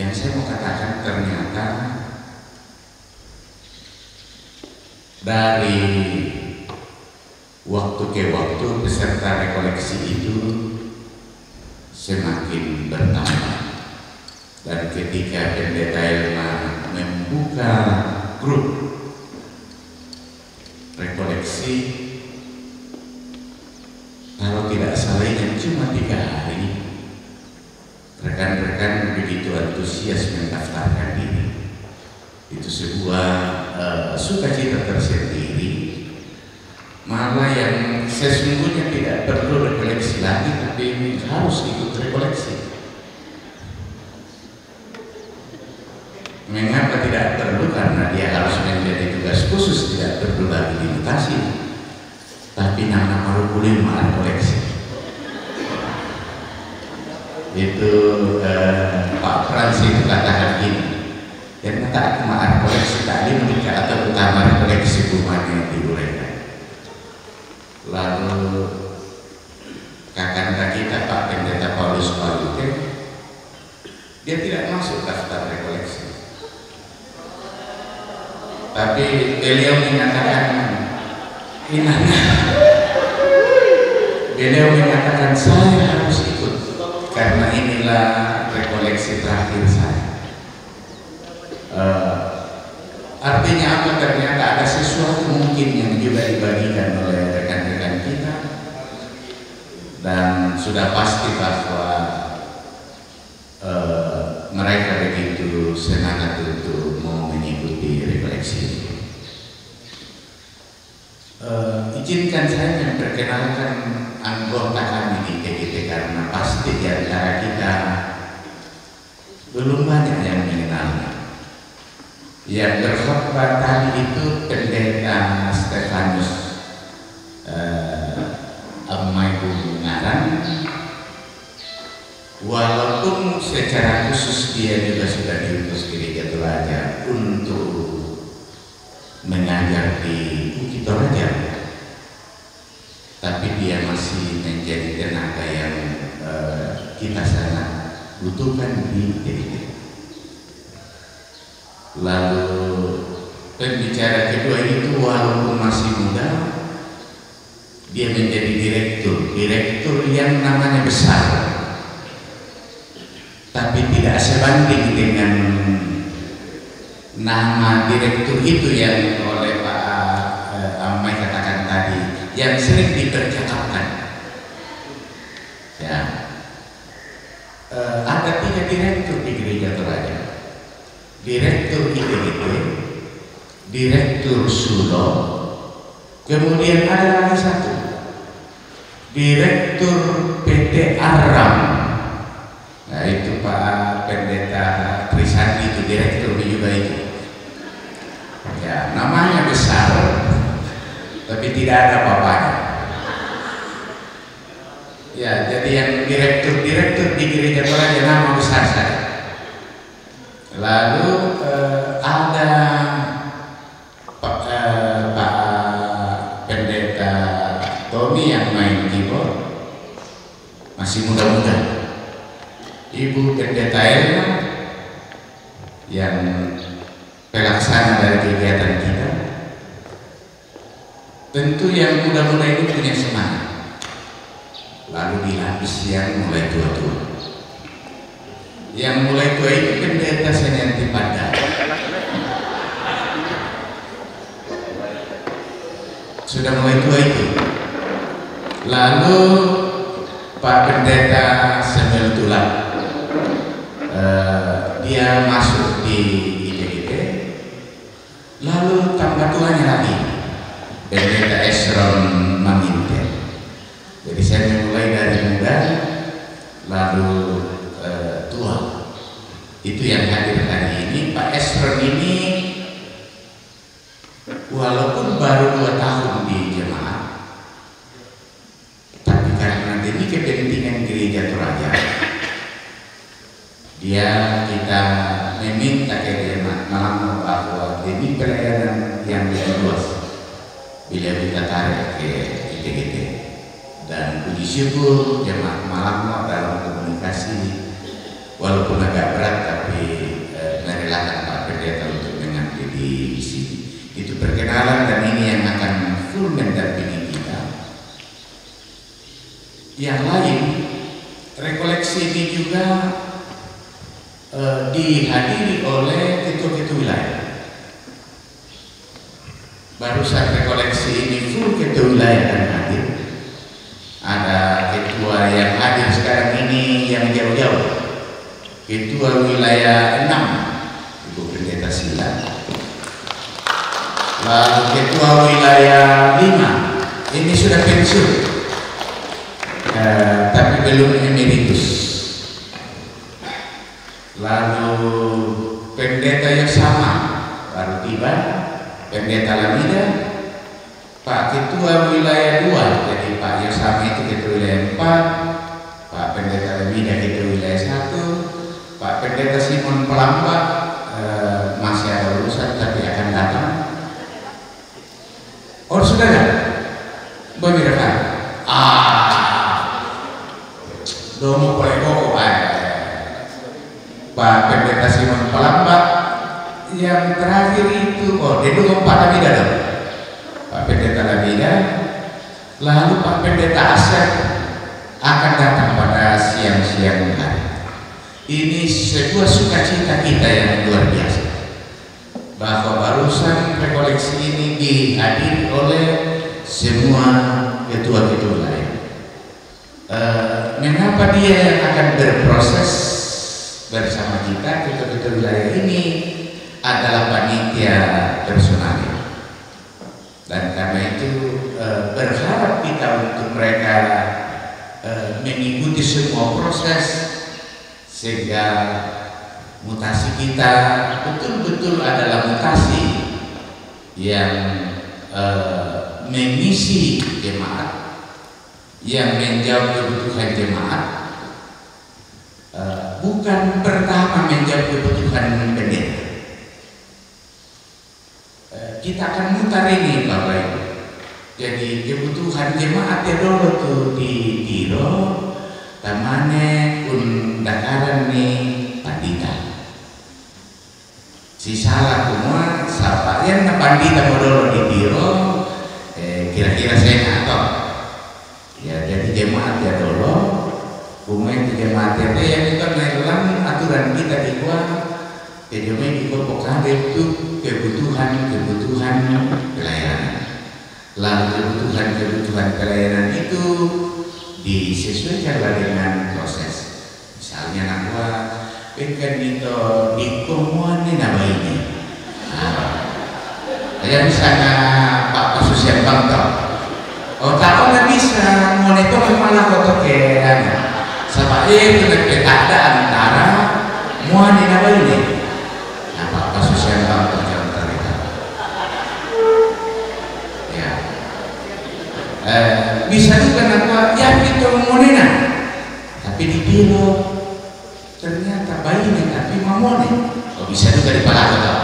Yang saya mau katakan, ternyata dari waktu ke waktu peserta rekoleksi itu semakin bertambah, dan ketika Pendeta Elma membuka grup rekoleksi, kalau tidak salah ini cuma 3 hari, rekan-rekan begitu antusias mendaftarkan diri. Itu sebuah sukacita tersendiri. Malah yang sesungguhnya tidak perlu rekoleksi lagi, tapi harus ikut rekoleksi. Mengapa tidak perlu? Karena dia harus menjadi tugas khusus, tidak perlu lagi dimutasi. Tapi nama boleh rekoleksi. Itu Pak Fransi katakan gini. Dan tak cuma rekoleksi tadi menikah atau utama rekoleksi rumahnya yang diuraikan. Lalu kakak kita Pak Pendeta Paulus Palute, dia tidak masuk daftar rekoleksi, tapi beliau menyatakan beliau menyatakan saya harus ikut karena inilah rekoleksi terakhir saya. Artinya apa? Ternyata ada sesuatu mungkin yang juga dibagikan oleh rekan-rekan kita, dan sudah pasti bahwa mereka begitu semangat untuk mau mengikuti rekoleksi ini. Izinkan saya memperkenalkan anggota kami di TGT, karena pasti di antara kita belum banyak yang mengenalnya. Yang berkhotbah tadi itu Pendeta Stefanus Amaibu Ngarang, walaupun secara khusus dia juga sudah diutus gereja Toraja untuk mengajar di Bukit Toraja, tapi dia masih menjadi tenaga yang kita sangat butuhkan di GPD. Lalu pembicara kedua itu walaupun masih muda, dia menjadi direktur yang namanya besar, tapi tidak sebanding dengan nama direktur itu yang oleh Pak Amai katakan tadi, yang sering dipercakapkan. Ya, ada 3 direktur di Gereja Toraja: direktur ITGT, direktur Sulo, kemudian ada lagi satu, direktur PT Aram. Nah itu Pak Pendeta Trisandi itu direktur juga itu. Ya, namanya besar, tapi tidak ada bapaknya. Ya, jadi yang direktur di Gereja Toraja nama besar saja. Lalu ada Pak Pendeta Tommy yang main keyboard, masih muda-muda. Ibu Pendeta Elma yang pelaksana dari kegiatan kita. Tentu yang muda-muda itu punya semangat. Lalu dilapis yang mulai tua-tua. Yang mulai tua itu Pendeta Senyanti Padang. Sudah mulai tua itu. Lalu Pak Pendeta Semel Tulang, dia masuk di ITGT. Lalu tambah tuanya lagi Pendeta Esron Maminte. Jadi saya mulai dari muda lalu tua. Itu yang hadir hari ini. Pak Esron ini walaupun baru 2 tahun di jemaat, tapi karena demi kepentingan Gereja Toraja, kita meminta ke jemaat malam bahwa demi pelayanan yang lebih luas beliau kita tarik ke ITGT. Dan puji syukur jemaat malam dalam komunikasi walaupun agak berat tapi merelakan Pak Pendeta untuk mengambil di sini. Itu perkenalan, dan ini yang akan full mendampingi kita. Yang lain, rekoleksi ini juga dihadiri oleh ketua-ketua wilayah. Barusan rekoleksi ini full ketua wilayah dan hadir. Ada ketua yang hadir sekarang ini yang jauh-jauh, ketua wilayah 6 Ibu Pendeta Sila, lalu ketua wilayah 5 ini sudah pensiun tapi belum emeritus. Lalu pendeta yang sama baru tiba, Pendeta Lamida, Pak Ketua wilayah 2, jadi Pak Yosama itu Ketua wilayah 4, Pak Pendeta Lamida Ketua wilayah 1, Pak Pendeta Simon Pelamba masih ada urusan tapi akan datang. Oh sudah ya? Bagaimana? Domo Polekoko Pak Pendeta Simon Pelamba yang terakhir itu, dia dulu Pak Lamida dong. Pak Pendeta Lamida, lalu Pak Pendeta Asep akan datang pada siang-siang hari. Ini sebuah sukacita kita yang luar biasa bahwa barusan rekoleksi ini dihadiri oleh semua ketua-ketua wilayah. Mengapa dia yang akan berproses bersama kita? Ketua-ketua wilayah ini adalah panitia personal. Dan karena itu berharap kita untuk mereka mengikuti semua proses sehingga mutasi kita betul-betul adalah mutasi yang mengisi jemaat, yang menjawab kebutuhan jemaat, bukan pertama menjawab kebutuhan pendeta. Kita akan mutar ini Bapak Ibu. Jadi kebutuhan jemaat ya dulu tuh di Tiro, tamane undakaran nih pandita. Si salah semua, sapanya na pandita modal di Tiro, kira-kira saya nggak tahu. Ya jadi jemaat ya dulu, bumen di jemaat ya yang kita menelan aturan kita di luar, jadi di pokoknya itu kebutuhan pelayanan. Lalu kebutuhan pelayanan itu disesuaikan dengan proses. Misalnya nakwa pengen itu di komuan ini nama ini. Saya misalnya Pak Susian Bangtong. Oh tak nggak bisa moneto kemana kota keadaan. Sebab itu ada antara muan ini nama ini. Nah Pak Susian Bangtong. Bisa juga nakwa ya kita monena tapi di Tiro ternyata bayinya tapi mamone. Oh bisa juga di Palaka tau.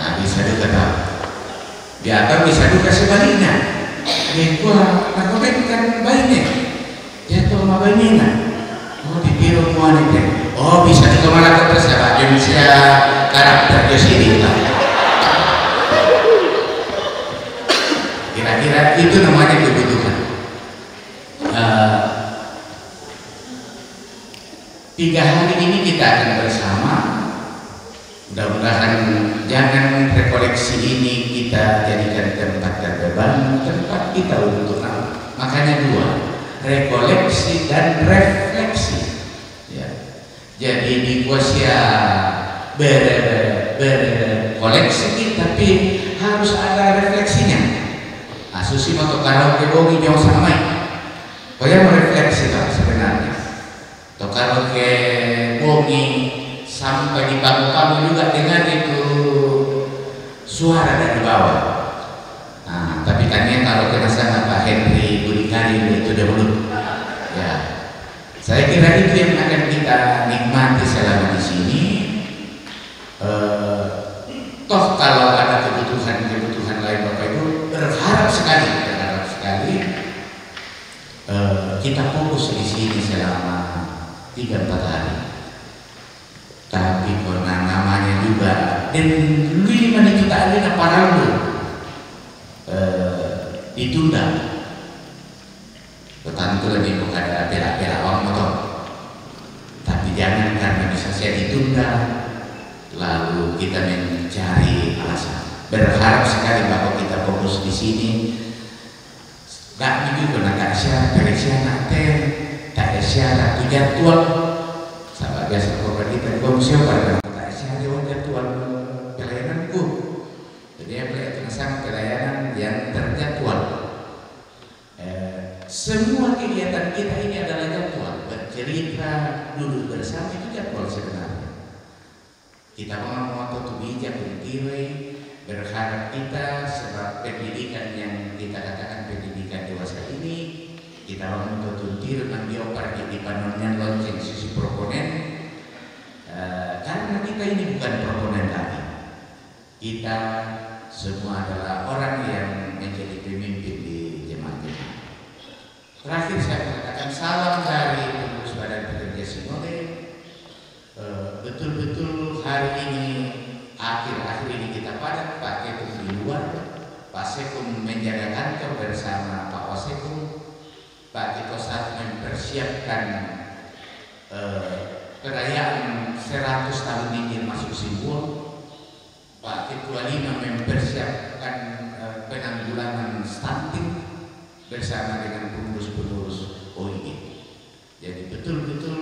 Nah bisa juga tau. Ya atau bisa juga sebaliknya. Ya gua nakwa kan bayinya. Ya tuh sama bayinya. Oh di Tiro mamone deh. Oh bisa juga malah terserah Indonesia karakter sini lah. Kira-kira itu namanya kebutuhan. 3 hari ini kita akan bersama. Mudah-mudahan jangan rekoleksi ini kita jadikan tempat terbeban, tempat kita untuk makanya 2, rekoleksi dan refleksi. Ya. Jadi di kuasia koleksi tapi harus ada refleksinya. Asusi mau karaoke bogi jauh sama. Kau yang merefleksi tak sebenarnya. Karaoke bogi sampai di panggung juga dengar itu suara dari bawah. Nah, tapi kan kalau kena sana Pak Henry Budi Karim itu dahulu. Ya, saya kira itu yang akan kita nikmati selama di sini. Toh kalau ada kebutuhan lain Bapak Ibu berharap sekali kita fokus di sini selama 3-4 hari. Tapi karena namanya juga dan 5 kita ada paralel ditunda. Tentu lebih bukan ada bela-bela orang motor. Tapi jangan karena bisa saya ditunda lalu kita mencari alasan. Berharap sekali bahwa kita fokus di sini. Gak begitu nak syarat, nanti tak ada syarat itu jadwal. Sahabat biasa korban kita gua siapa pada tak ada syarat jadwal pelayananku. Jadi yang melihat sama pelayanan yang terjadwal. Semua kegiatan kita ini adalah jadwal. Bercerita, duduk bersama itu jadwal sebenarnya. Kita mau atau bijak berdiri. Berharap kita sebab pendidikan yang kita katakan pendidikan dewasa ini kita mau tuntir mendiopar di panonnya lonceng sisi proponen karena kita ini bukan proponen lagi. Kita semua adalah orang yang menjadi pemimpin di jemaat-jemaat. Terakhir saya katakan salam dari pengurus Badan Pekerja Sinode. Betul-betul hari ini akhir-akhir ini kita padat pakai di luar. Pak Sekum menjaga kantor bersama Pak Wasekum. Pak Tito saat mempersiapkan perayaan 100 tahun ini masuk simbol. Pak Ketua 5 mempersiapkan penanggulangan stunting bersama dengan pengurus-pengurus OIG. Jadi betul-betul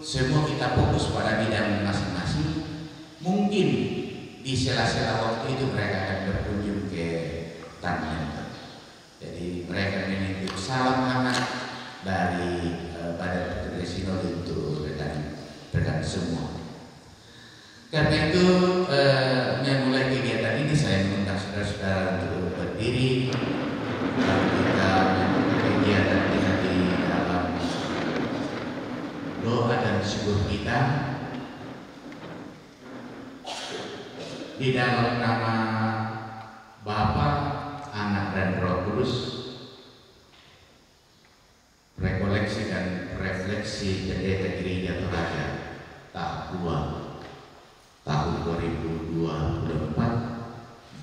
semua kita fokus pada bidang masing-masing. Mungkin di sela-sela waktu itu mereka akan berkunjung ke Tanah. Jadi mereka menitip salam hangat dari Badan Pekerja Sinode untuk rekan semua. Karena itu memulai kegiatan ini saya mengundang saudara-saudara untuk berdiri. Lalu kita memulai kegiatan kita di dalam doa dan syukur kita. Di dalam nama Bapa, Anak dan Roh Kudus.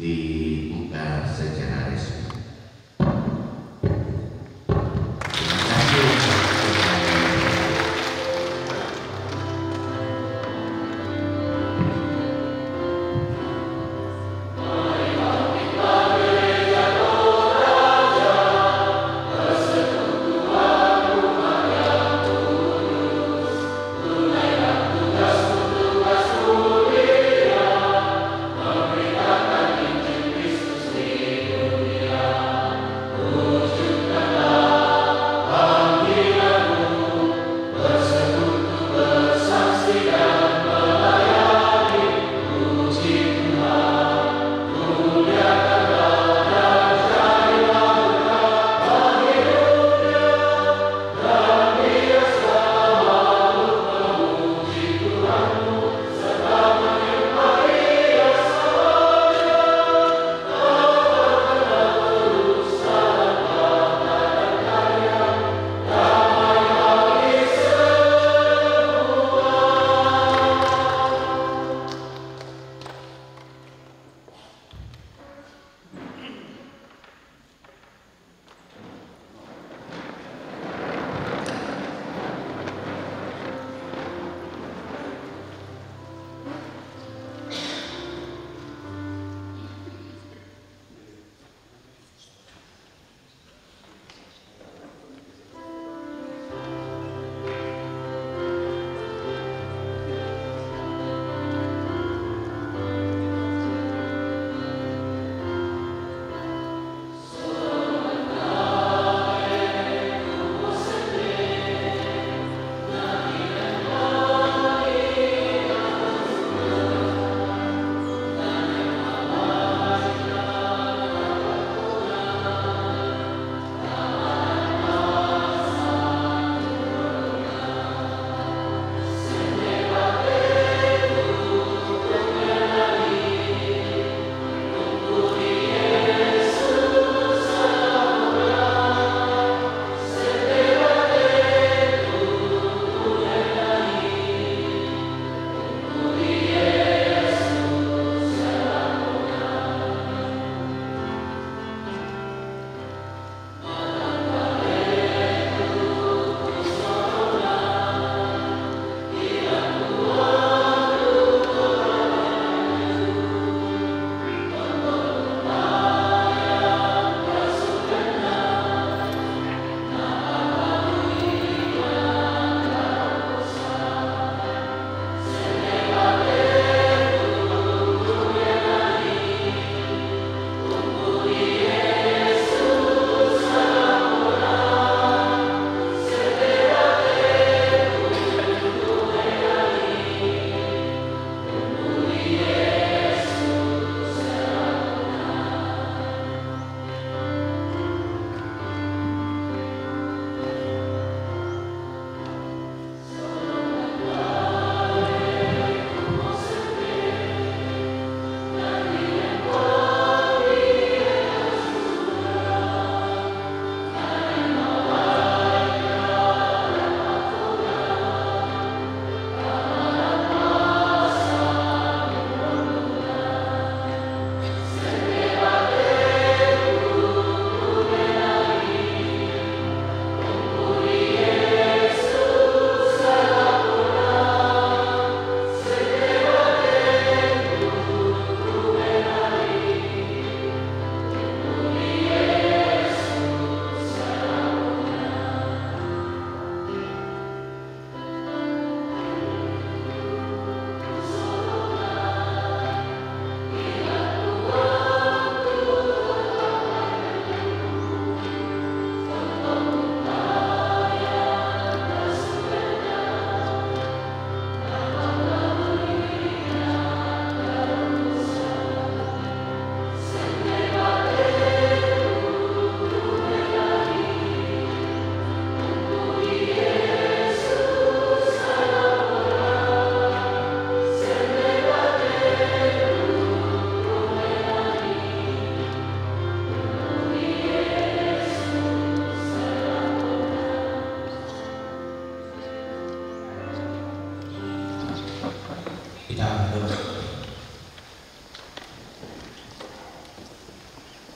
dibuka secara resmi. Terima kasih. Memberikan Injil Kristus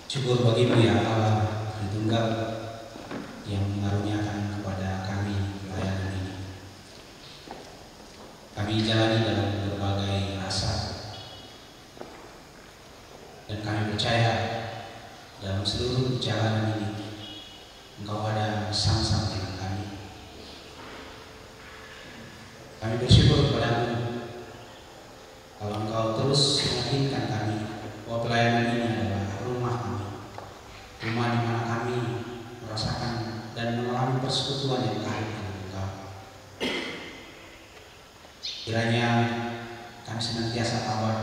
Syukur bagimu ya Allah Tritunggal yang mengaruniakan kepada kami pelayanan ini. Kami jalani dalam berbagai rasa dan kami percaya dalam seluruh perjalanan ini Engkau ada bersama-sama dengan kami. Kami bersyukur kepadamu kalau Engkau terus meyakinkan kami bahwa pelayanan ini adalah rumah kami, rumah di mana kami merasakan dan mengalami persekutuan yang karib dengan Engkau. Kiranya kami senantiasa tabah,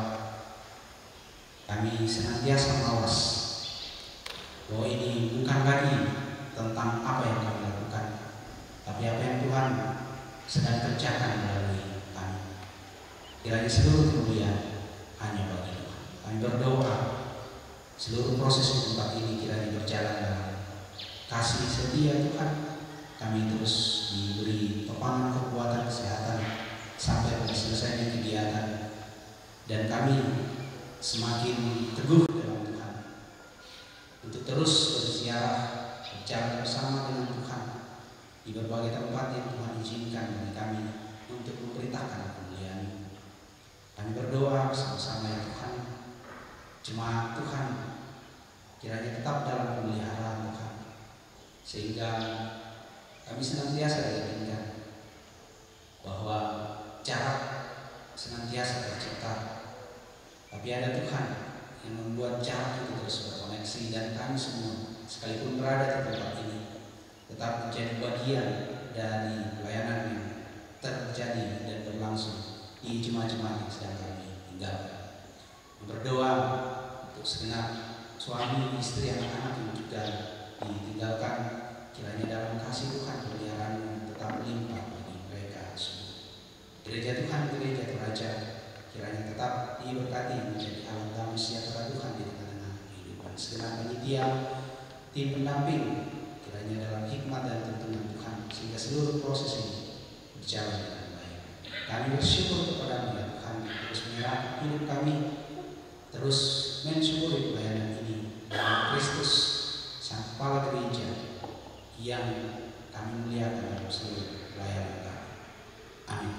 kami senantiasa mawas bahwa ini bukan lagi tentang apa yang kami lakukan, tapi apa yang Tuhan sedang kerjakan melalui kami. Kiranya seluruh kemuliaan hanya bagi Tuhan. Kami berdoa seluruh proses di tempat ini kiranya berjalan dalam kasih setia Tuhan. Kami terus diberi topangan kekuatan kesehatan sampai pada selesainya kegiatan, dan kami semakin teguh dalam Tuhan untuk terus berziarah, berjalan bersama dengan Tuhan di berbagai tempat yang Tuhan izinkan bagi kami untuk memberitakan kemuliaan. Kami berdoa bersama-sama ya Tuhan, jemaat Tuhan kiranya tetap dalam pemeliharaan Tuhan, sehingga kami senantiasa diyakinkan bahwa jarak senantiasa tercipta, tapi ada Tuhan yang membuat jarak itu terus berkoneksi, dan kami semua sekalipun berada di tempat ini tetap menjadi bagian dari pelayanan yang terjadi dan berlangsung di jemaat-jemaat yang sedang kami tinggalkan. Berdoa untuk segenap suami, istri, anak-anak yang juga ditinggalkan, kiranya dalam kasih Tuhan peliharaan tetap melimpah bagi mereka semua. Gereja Tuhan, gereja Raja, kiranya tetap diberkati menjadi alat damai sejahtera Tuhan di tengah-tengah kehidupan. Segenap panitia, tim pendamping, kiranya dalam hikmat dan tuntunan Tuhan, sehingga seluruh proses ini berjalan dengan baik. Kami bersyukur kepada-Mu ya Tuhan, terus menyerahkan hidup kami, terus mensyukuri pelayanan ini dalam Kristus, Sang Kepala Gereja, yang kami muliakan dalam seluruh pelayanan kami. Amin.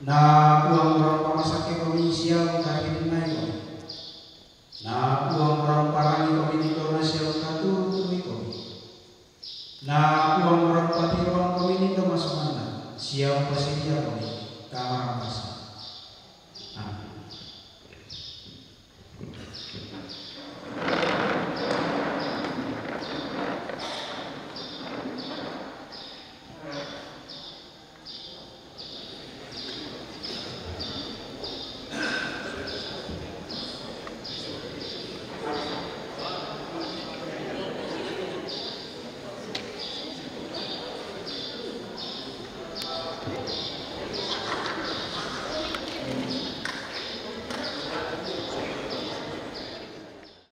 na uang orang pamasake komisial kahirin nayo, na uang orang parani kominito na siya katulong tumiko, na uang orang patiruang kominito masumana siya pasidya kominito.